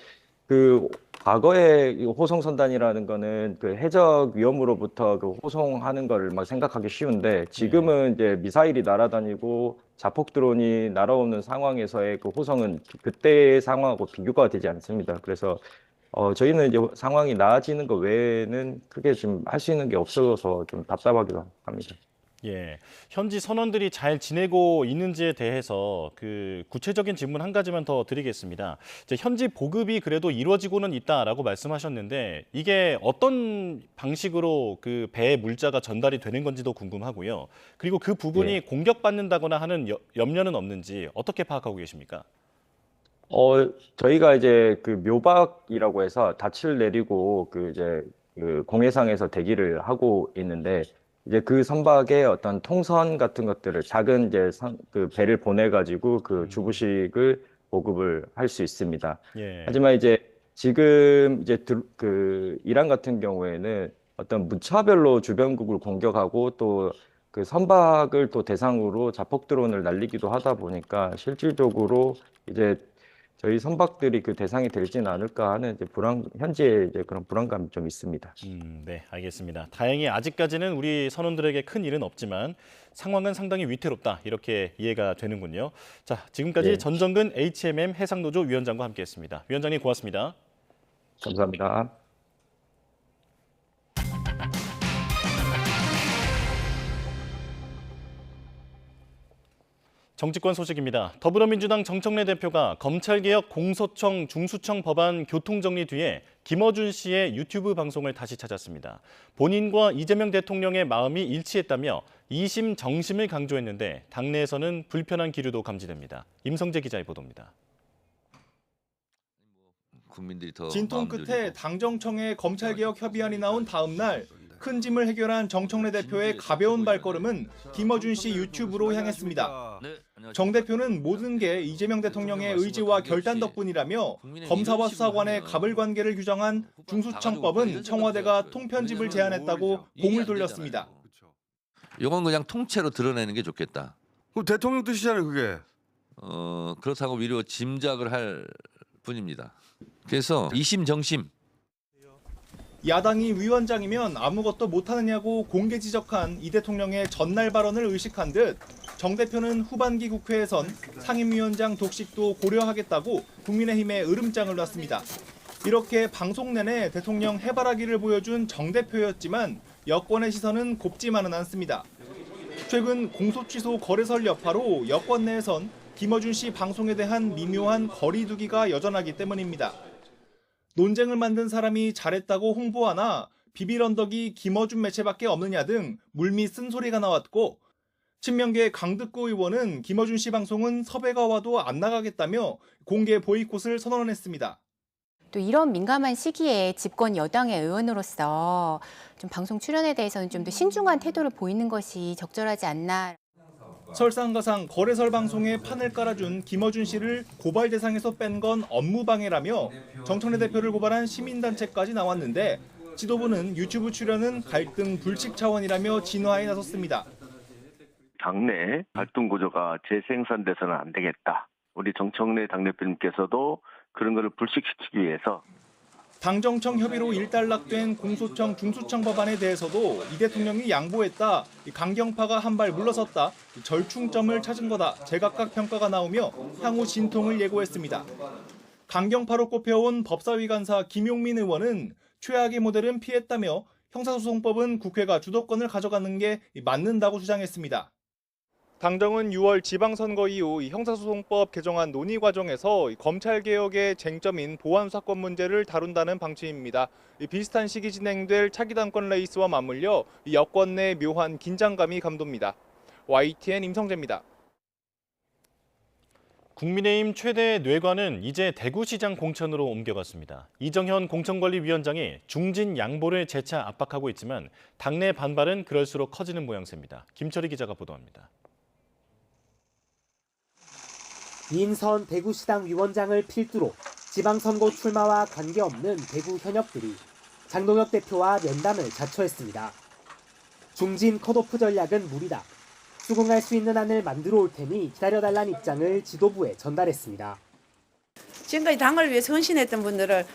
그 과거에 이 호송 선단이라는 거는 그 해적 위험으로부터 그 호송하는 걸 막 생각하기 쉬운데 지금은 이제 미사일이 날아다니고 자폭 드론이 날아오는 상황에서의 그 호송은 그때의 상황하고 비교가 되지 않습니다. 그래서 저희는 이제 상황이 나아지는 것 외에는 크게 좀 할 수 있는 게 없어서 좀 답답하기도 합니다. 예, 현지 선원들이 잘 지내고 있는지에 대해서 그 구체적인 질문 한 가지만 더 드리겠습니다. 이제 현지 보급이 그래도 이루어지고는 있다라고 말씀하셨는데 이게 어떤 방식으로 그 배의 물자가 전달이 되는 건지도 궁금하고요. 그리고 그 부분이 공격받는다거나 하는 염려는 없는지 어떻게 파악하고 계십니까? 저희가 이제 그 묘박이라고 해서 닻을 내리고 그 이제 그 공해상에서 대기를 하고 있는데 이제 그 선박의 어떤 통선 같은 것들을 작은 이제 그 배를 보내 가지고 그 주부식을 보급을 할 수 있습니다. 예. 하지만 이제 지금 이제 그 이란 같은 경우에는 어떤 무차별로 주변국을 공격하고 또 그 선박을 또 대상으로 자폭 드론을 날리기도 하다 보니까 실질적으로 이제 저희 선박들이 그 대상이 되지는 않을까 하는 이제 현재 이제 그런 불안감이 좀 있습니다. 네, 알겠습니다. 다행히 아직까지는 우리 선원들에게 큰 일은 없지만 상황은 상당히 위태롭다 이렇게 이해가 되는군요. 자, 지금까지 전정근 HMM 해상노조 위원장과 함께했습니다. 위원장님 고맙습니다. 감사합니다. 정치권 소식입니다. 더불어민주당 정청래 대표가 검찰개혁 공소청 중수청 법안 교통정리 뒤에 김어준 씨의 유튜브 방송을 다시 찾았습니다. 본인과 이재명 대통령의 마음이 일치했다며 2심 정심을 강조했는데 당내에서는 불편한 기류도 감지됩니다. 임성재 기자의 보도입니다. 국민들이 더 진통 마음 끝에 당정청의 검찰개혁 협의안이 나온 다음 날 큰 짐을 해결한 정청래 대표의 가벼운 발걸음은 김어준 씨 유튜브로 향했습니다. 정 대표는 모든 게 이재명 대통령의 의지와 결단 덕분이라며 검사와 수사관의 갑을 관계를 규정한 중수청법은 청와대가 통편집을 제안했다고 공을 돌렸습니다. 이건 그냥 통째로 드러내는 게 좋겠다. 그럼 대통령 뜻이잖아요, 그게. 그렇다고 미리 짐작을 할 뿐입니다. 그래서 이심정심. 야당이 위원장이면 아무것도 못하느냐고 공개 지적한 이 대통령의 전날 발언을 의식한 듯 정 대표는 후반기 국회에선 상임위원장 독식도 고려하겠다고 국민의힘에 으름장을 놨습니다. 이렇게 방송 내내 대통령 해바라기를 보여준 정 대표였지만 여권의 시선은 곱지만은 않습니다. 최근 공소취소 거래설 여파로 여권 내에선 김어준 씨 방송에 대한 미묘한 거리두기가 여전하기 때문입니다. 논쟁을 만든 사람이 잘했다고 홍보하나 비빌 언덕이 김어준 매체밖에 없느냐 등 물밑 쓴소리가 나왔고 친명계 강득구 의원은 김어준 씨 방송은 섭외가 와도 안 나가겠다며 공개 보이콧을 선언했습니다. 또 이런 민감한 시기에 집권 여당의 의원으로서 좀 방송 출연에 대해서는 좀 더 신중한 태도를 보이는 것이 적절하지 않나. 설상가상 거래설 방송에 판을 깔아준 김어준 씨를 고발 대상에서 뺀 건 업무방해라며 정청래 대표를 고발한 시민단체까지 나왔는데 지도부는 유튜브 출연은 갈등 불식 차원이라며 진화에 나섰습니다. 당내 갈등 구조가 재생산돼서는 안 되겠다. 우리 정청래 당대표님께서도 그런 것을 불식시키기 위해서 당정청 협의로 일단락된 공소청 중수청 법안에 대해서도 이 대통령이 양보했다, 강경파가 한 발 물러섰다, 절충점을 찾은 거다, 제각각 평가가 나오며 향후 진통을 예고했습니다. 강경파로 꼽혀온 법사위 간사 김용민 의원은 최악의 모델은 피했다며 형사소송법은 국회가 주도권을 가져가는 게 맞는다고 주장했습니다. 당정은 6월 지방선거 이후 형사소송법 개정안 논의 과정에서 검찰개혁의 쟁점인 보안사건 문제를 다룬다는 방침입니다. 비슷한 시기 진행될 차기 당권 레이스와 맞물려 여권 내 묘한 긴장감이 감돕니다. YTN 임성재입니다. 국민의힘 최대 뇌관은 이제 대구시장 공천으로 옮겨갔습니다. 이정현 공천관리위원장이 중진 양보를 재차 압박하고 있지만 당내 반발은 그럴수록 커지는 모양새입니다. 김철희 기자가 보도합니다. 이인선 대구시당 위원장을 필두로 지방선거 출마와 관계없는 대구 현역들이 장동혁 대표와 면담을 자초했습니다. 중진 컷오프 전략은 무리다. 수긍할 수 있는 안을 만들어 올 테니 기다려달라는 입장을 지도부에 전달했습니다. 지금까지 당을 위해 헌신했던 분들을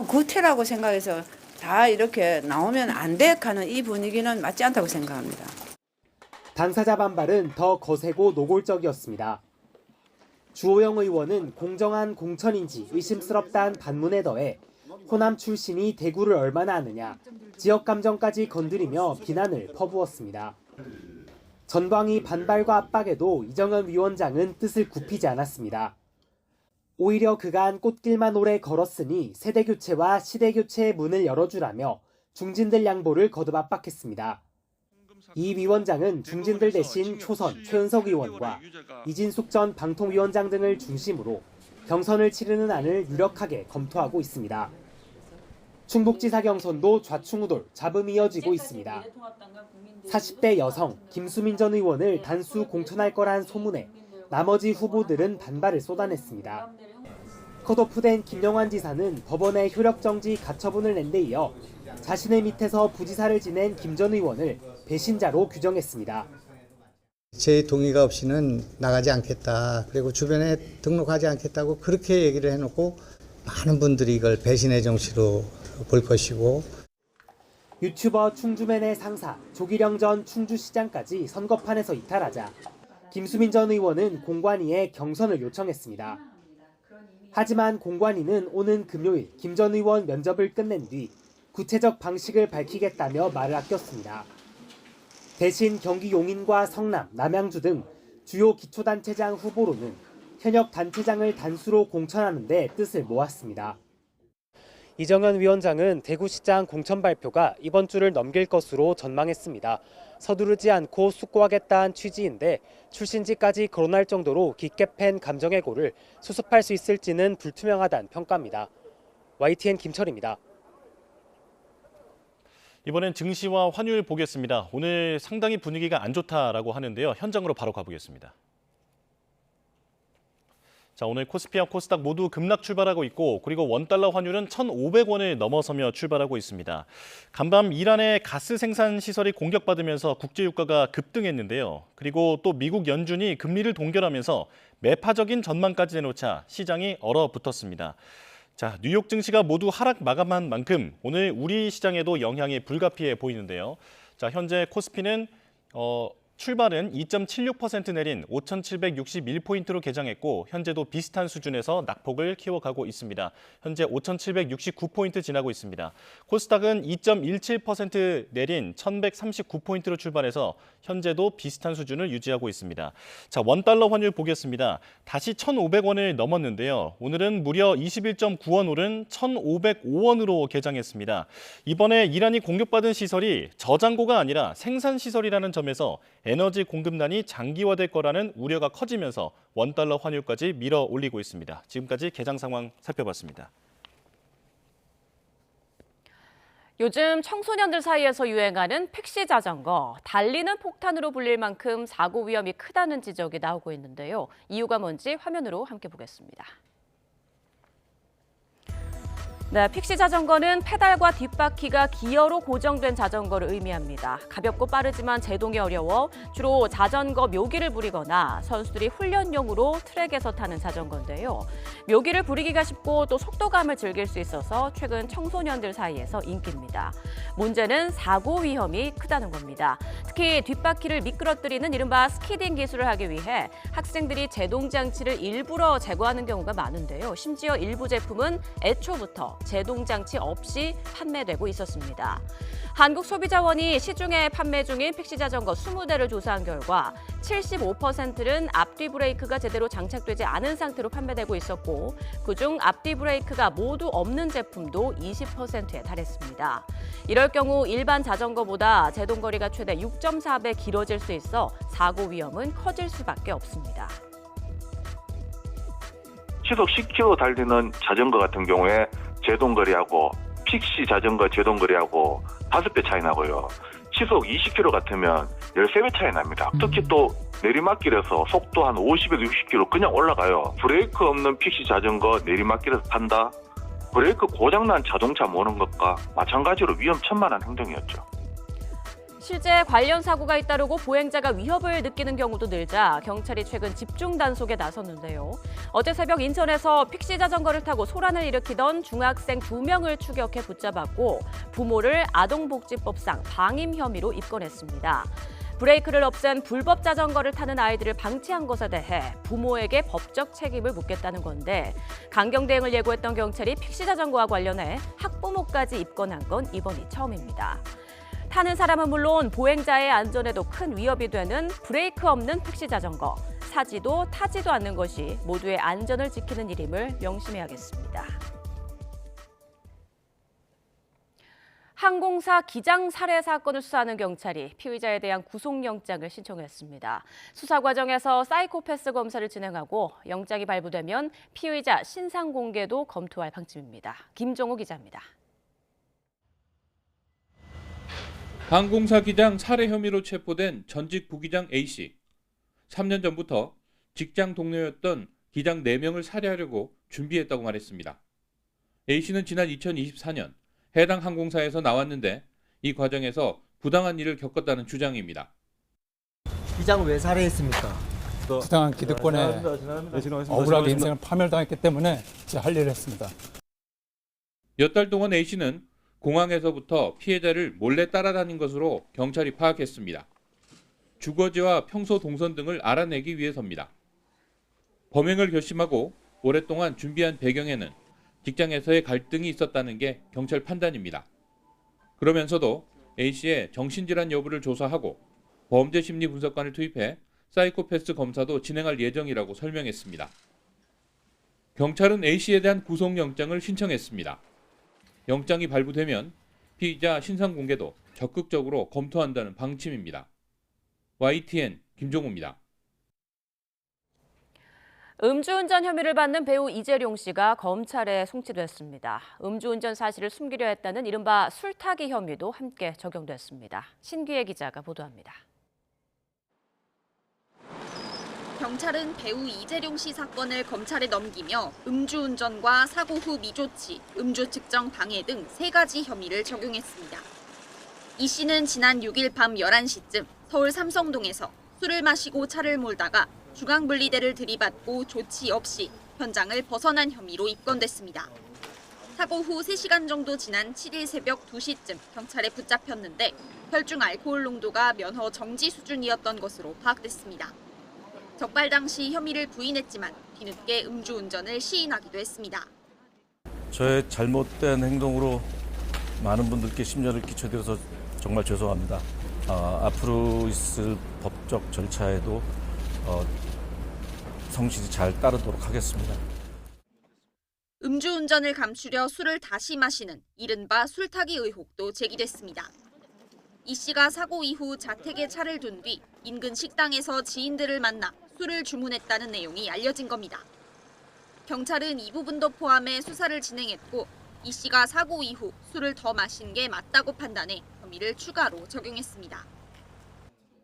구태라고 생각해서 다 이렇게 나오면 안 돼 하는 이 분위기는 맞지 않다고 생각합니다. 당사자 반발은 더 거세고 노골적이었습니다. 주호영 의원은 공정한 공천인지 의심스럽다는 반문에 더해 호남 출신이 대구를 얼마나 아느냐, 지역 감정까지 건드리며 비난을 퍼부었습니다. 전광희 반발과 압박에도 이정현 위원장은 뜻을 굽히지 않았습니다. 오히려 그간 꽃길만 오래 걸었으니 세대교체와 시대교체의 문을 열어주라며 중진들 양보를 거듭 압박했습니다. 이 위원장은 중진들 대신 초선 최은석 의원과 이진숙 전 방통위원장 등을 중심으로 경선을 치르는 안을 유력하게 검토하고 있습니다. 충북지사 경선도 좌충우돌 잡음이 이어지고 있습니다. 40대 여성 김수민 전 의원을 단수 공천할 거란 소문에 나머지 후보들은 반발을 쏟아냈습니다. 컷오프된 김영환 지사는 법원에 효력정지 가처분을 낸 데 이어 자신의 밑에서 부지사를 지낸 김 전 의원을 배신자로 규정했습니다. 제 동의가 없이는 나가지 않겠다. 그리고 주변에 등록하지 않겠다고 그렇게 얘기를 해놓고 많은 분들이 이걸 배신의 정치로 볼 것이고. 유튜버 충주맨의 상사 조기령 전 충주시장까지 선거판에서 이탈하자 김수민 전 의원은 공관위에 경선을 요청했습니다. 하지만 공관위는 오는 금요일 김 전 의원 면접을 끝낸 뒤 구체적 방식을 밝히겠다며 말을 아꼈습니다. 대신 경기 용인과 성남, 남양주 등 주요 기초단체장 후보로는 현역 단체장을 단수로 공천하는 데 뜻을 모았습니다. 이정현 위원장은 대구시장 공천 발표가 이번 주를 넘길 것으로 전망했습니다. 서두르지 않고 숙고하겠다는 취지인데 출신지까지 거론할 정도로 깊게 팬 감정의 골을 수습할 수 있을지는 불투명하다는 평가입니다. YTN 김철입니다. 이번엔 증시와 환율 보겠습니다. 오늘 상당히 분위기가 안 좋다라고 하는데요. 현장으로 바로 가보겠습니다. 자, 오늘 코스피와 코스닥 모두 급락 출발하고 있고 그리고 원달러 환율은 1,500원을 넘어서며 출발하고 있습니다. 간밤 이란의 가스 생산 시설이 공격받으면서 국제 유가가 급등했는데요. 그리고 또 미국 연준이 금리를 동결하면서 매파적인 전망까지 내놓자 시장이 얼어붙었습니다. 자, 뉴욕 증시가 모두 하락 마감한 만큼 오늘 우리 시장에도 영향이 불가피해 보이는데요. 자, 현재 코스피는 출발은 2.76% 내린 5,761포인트로 개장했고 현재도 비슷한 수준에서 낙폭을 키워가고 있습니다. 현재 5,769포인트 지나고 있습니다. 코스닥은 2.17% 내린 1,139포인트로 출발해서 현재도 비슷한 수준을 유지하고 있습니다. 자, 원달러 환율 보겠습니다. 다시 1,500원을 넘었는데요. 오늘은 무려 21.9원 오른 1,505원으로 개장했습니다. 이번에 이란이 공격받은 시설이 저장고가 아니라 생산시설이라는 점에서 에너지 공급난이 장기화될 거라는 우려가 커지면서 원달러 환율까지 밀어 올리고 있습니다. 지금까지 개장 상황 살펴봤습니다. 요즘 청소년들 사이에서 유행하는 픽시 자전거, 달리는 폭탄으로 불릴 만큼 사고 위험이 크다는 지적이 나오고 있는데요. 이유가 뭔지 화면으로 함께 보겠습니다. 네, 픽시 자전거는 페달과 뒷바퀴가 기어로 고정된 자전거를 의미합니다. 가볍고 빠르지만 제동이 어려워 주로 자전거 묘기를 부리거나 선수들이 훈련용으로 트랙에서 타는 자전거인데요. 묘기를 부리기가 쉽고 또 속도감을 즐길 수 있어서 최근 청소년들 사이에서 인기입니다. 문제는 사고 위험이 크다는 겁니다. 특히 뒷바퀴를 미끄러뜨리는 이른바 스키딩 기술을 하기 위해 학생들이 제동 장치를 일부러 제거하는 경우가 많은데요. 심지어 일부 제품은 애초부터 제동 장치 없이 판매되고 있었습니다. 한국소비자원이 시중에 판매 중인 픽시 자전거 20대를 조사한 결과 75%는 앞뒤 브레이크가 제대로 장착되지 않은 상태로 판매되고 있었고 그중 앞뒤 브레이크가 모두 없는 제품도 20%에 달했습니다. 이럴 경우 일반 자전거보다 제동거리가 최대 6.4배 길어질 수 있어 사고 위험은 커질 수밖에 없습니다. 시속 10km 달리는 자전거 같은 경우에 제동거리하고 픽시 자전거 제동거리하고 5배 차이 나고요. 시속 20km 같으면 13배 차이 납니다. 특히 또 내리막길에서 속도 한 50에서 60km 그냥 올라가요. 브레이크 없는 픽시 자전거 내리막길에서 탄다? 브레이크 고장난 자동차 모는 것과 마찬가지로 위험천만한 행동이었죠. 실제 관련 사고가 잇따르고 보행자가 위협을 느끼는 경우도 늘자 경찰이 최근 집중 단속에 나섰는데요. 어제 새벽 인천에서 픽시 자전거를 타고 소란을 일으키던 중학생 2명을 추격해 붙잡았고 부모를 아동복지법상 방임 혐의로 입건했습니다. 브레이크를 없앤 불법 자전거를 타는 아이들을 방치한 것에 대해 부모에게 법적 책임을 묻겠다는 건데 강경 대응을 예고했던 경찰이 픽시 자전거와 관련해 학부모까지 입건한 건 이번이 처음입니다. 타는 사람은 물론 보행자의 안전에도 큰 위협이 되는 브레이크 없는 픽시 자전거. 사지도 타지도 않는 것이 모두의 안전을 지키는 일임을 명심해야겠습니다. 항공사 기장 살해 사건을 수사하는 경찰이 피의자에 대한 구속영장을 신청했습니다. 수사 과정에서 사이코패스 검사를 진행하고 영장이 발부되면 피의자 신상 공개도 검토할 방침입니다. 김정우 기자입니다. 항공사 기장 살해 혐의로 체포된 전직 부기장 A씨. 3년 전부터 직장 동료였던 기장 4명을 살해하려고 준비했다고 말했습니다. A씨는 지난 2024년 해당 항공사에서 나왔는데 이 과정에서 부당한 일을 겪었다는 주장입니다. 기장을 왜 살해했습니까? 부당한 기득권에 억울하게 인생을 파멸당했기 때문에 할 일을 했습니다. 몇 달 동안 A씨는 공항에서부터 피해자를 몰래 따라다닌 것으로 경찰이 파악했습니다. 주거지와 평소 동선 등을 알아내기 위해서입니다. 범행을 결심하고 오랫동안 준비한 배경에는 직장에서의 갈등이 있었다는 게 경찰 판단입니다. 그러면서도 A씨의 정신질환 여부를 조사하고 범죄심리분석관을 투입해 사이코패스 검사도 진행할 예정이라고 설명했습니다. 경찰은 A씨에 대한 구속영장을 신청했습니다. 영장이 발부되면 피의자 신상 공개도 적극적으로 검토한다는 방침입니다. YTN 김종우입니다. 음주운전 혐의를 받는 배우 이재룡 씨가 검찰에 송치됐습니다. 음주운전 사실을 숨기려 했다는 이른바 술타기 혐의도 함께 적용됐습니다. 신기혜 기자가 보도합니다. 경찰은 배우 이재룡 씨 사건을 검찰에 넘기며 음주운전과 사고 후 미조치, 음주 측정 방해 등 3가지 혐의를 적용했습니다. 이 씨는 지난 6일 밤 11시쯤 서울 삼성동에서 술을 마시고 차를 몰다가 중앙분리대를 들이받고 조치 없이 현장을 벗어난 혐의로 입건됐습니다. 사고 후 3시간 정도 지난 7일 새벽 2시쯤 경찰에 붙잡혔는데 혈중 알코올 농도가 면허 정지 수준이었던 것으로 파악됐습니다. 적발 당시 혐의를 부인했지만 뒤늦게 음주운전을 시인하기도 했습니다. 저의 잘못된 행동으로 많은 분들께 심려를 끼쳐드려서 정말 죄송합니다. 앞으로 있을 법적 절차에도 성실히 잘 따르도록 하겠습니다. 음주운전을 감추려 술을 다시 마시는 이른바 술타기 의혹도 제기됐습니다. 이 씨가 사고 이후 자택에 차를 둔 뒤 인근 식당에서 지인들을 만나 술을 주문했다는 내용이 알려진 겁니다. 경찰은 이 부분도 포함해 수사를 진행했고 이 씨가 사고 이후 술을 더 마신 게 맞다고 판단해 혐의를 추가로 적용했습니다.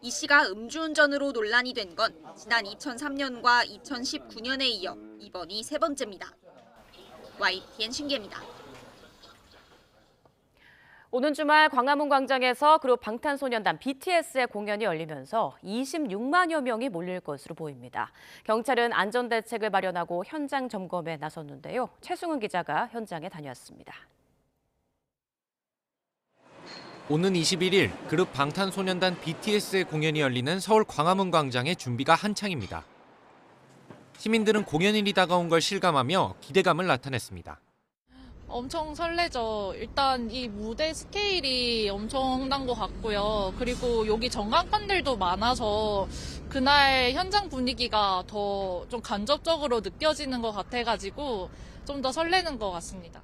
이 씨가 음주운전으로 논란이 된 건 지난 2003년과 2019년에 이어 이번이 3번째입니다. YTN 신기혜입니다. 오는 주말 광화문 광장에서 그룹 방탄소년단 BTS의 공연이 열리면서 26만여 명이 몰릴 것으로 보입니다. 경찰은 안전대책을 마련하고 현장 점검에 나섰는데요. 최승훈 기자가 현장에 다녀왔습니다. 오는 21일 그룹 방탄소년단 BTS의 공연이 열리는 서울 광화문 광장의 준비가 한창입니다. 시민들은 공연일이 다가온 걸 실감하며 기대감을 나타냈습니다. 엄청 설레죠. 일단 이 무대 스케일이 엄청난 것 같고요. 그리고 여기 전광판들도 많아서 그날 현장 분위기가 더 좀 간접적으로 느껴지는 것 같아가지고 좀 더 설레는 것 같습니다.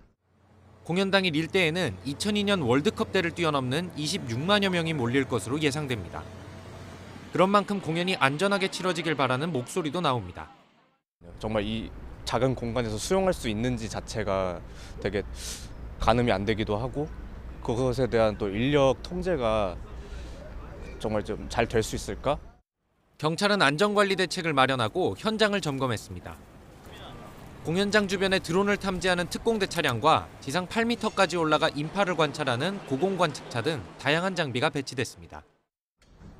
공연 당일 일대에는 2002년 월드컵 때를 뛰어넘는 26만여 명이 몰릴 것으로 예상됩니다. 그런 만큼 공연이 안전하게 치러지길 바라는 목소리도 나옵니다. 정말 이 작은 공간에서 수용할 수 있는지 자체가 되게 가늠이 안 되기도 하고 그것에 대한 또 인력 통제가 정말 좀 잘 될 수 있을까? 경찰은 안전관리 대책을 마련하고 현장을 점검했습니다. 공연장 주변에 드론을 탐지하는 특공대 차량과 지상 8m까지 올라가 인파를 관찰하는 고공관측차 등 다양한 장비가 배치됐습니다.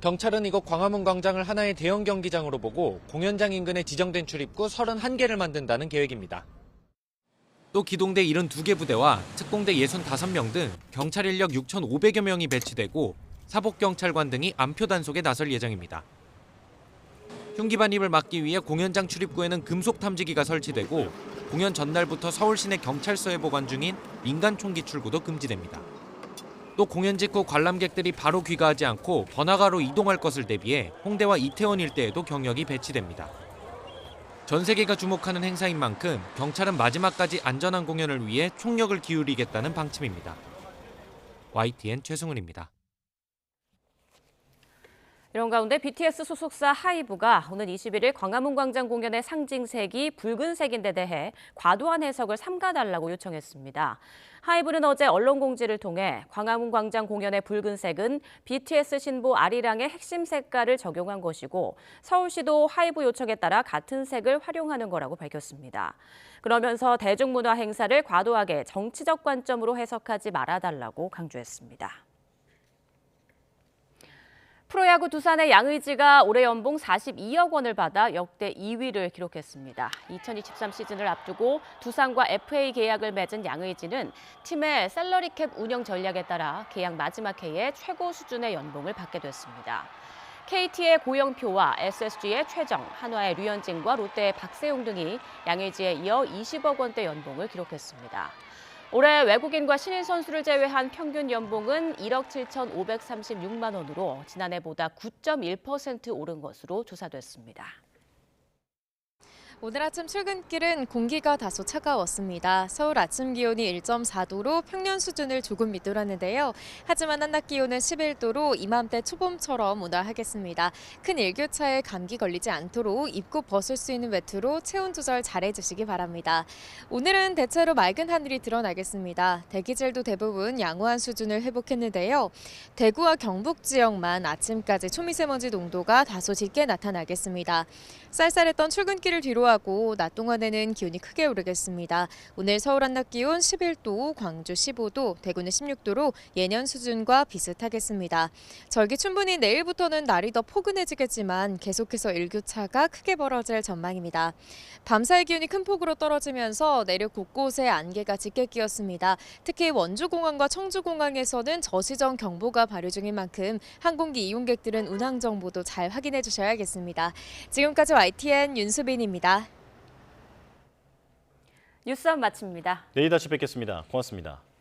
경찰은 이곳 광화문 광장을 하나의 대형 경기장으로 보고 공연장 인근에 지정된 출입구 31개를 만든다는 계획입니다. 또 기동대 72개 부대와 특공대 65명 등 경찰 인력 6,500여 명이 배치되고 사복경찰관 등이 안표 단속에 나설 예정입니다. 흉기 반입을 막기 위해 공연장 출입구에는 금속 탐지기가 설치되고 공연 전날부터 서울시내 경찰서에 보관 중인 민간 총기 출구도 금지됩니다. 또 공연 직후 관람객들이 바로 귀가하지 않고 번화가로 이동할 것을 대비해 홍대와 이태원 일대에도 경력이 배치됩니다. 전 세계가 주목하는 행사인 만큼 경찰은 마지막까지 안전한 공연을 위해 총력을 기울이겠다는 방침입니다. YTN 최승훈입니다. 이런 가운데 BTS 소속사 하이브가 오는 21일 광화문 광장 공연의 상징색이 붉은색인 데 대해 과도한 해석을 삼가달라고 요청했습니다. 하이브는 어제 언론 공지를 통해 광화문 광장 공연의 붉은색은 BTS 신보 아리랑의 핵심 색깔을 적용한 것이고 서울시도 하이브 요청에 따라 같은 색을 활용하는 거라고 밝혔습니다. 그러면서 대중문화 행사를 과도하게 정치적 관점으로 해석하지 말아달라고 강조했습니다. 프로야구 두산의 양의지가 올해 연봉 42억 원을 받아 역대 2위를 기록했습니다. 2023 시즌을 앞두고 두산과 FA 계약을 맺은 양의지는 팀의 셀러리캡 운영 전략에 따라 계약 마지막 해에 최고 수준의 연봉을 받게 됐습니다. KT의 고영표와 SSG의 최정, 한화의 류현진과 롯데의 박세용 등이 양의지에 이어 20억 원대 연봉을 기록했습니다. 올해 외국인과 신인 선수를 제외한 평균 연봉은 1억 7,536만 원으로 지난해보다 9.1% 오른 것으로 조사됐습니다. 오늘 아침 출근길은 공기가 다소 차가웠습니다. 서울 아침 기온이 1.4도로 평년 수준을 조금 밑돌았는데요. 하지만 한낮 기온은 11도로 이맘때 초봄처럼 온화하겠습니다. 큰 일교차에 감기 걸리지 않도록 입고 벗을 수 있는 외투로 체온 조절 잘해주시기 바랍니다. 오늘은 대체로 맑은 하늘이 드러나겠습니다. 대기질도 대부분 양호한 수준을 회복했는데요. 대구와 경북 지역만 아침까지 초미세먼지 농도가 다소 짙게 나타나겠습니다. 쌀쌀했던 출근길을 뒤로하고 낮 동안에는 기온이 크게 오르겠습니다. 오늘 서울 한낮 기온 11도, 광주 15도, 대구는 16도로 예년 수준과 비슷하겠습니다. 절기춘분이 내일부터는 날이 더 포근해지겠지만 계속해서 일교차가 크게 벌어질 전망입니다. 밤사이 기온이 큰 폭으로 떨어지면서 내륙 곳곳에 안개가 짙게 끼었습니다. 특히 원주공항과 청주공항에서는 저시정 경보가 발효 중인 만큼 항공기 이용객들은 운항 정보도 잘 확인해 주셔야겠습니다. 지금까지 YTN 윤수빈입니다. 뉴스업 마칩니다. 내일 다시 뵙겠습니다. 고맙습니다.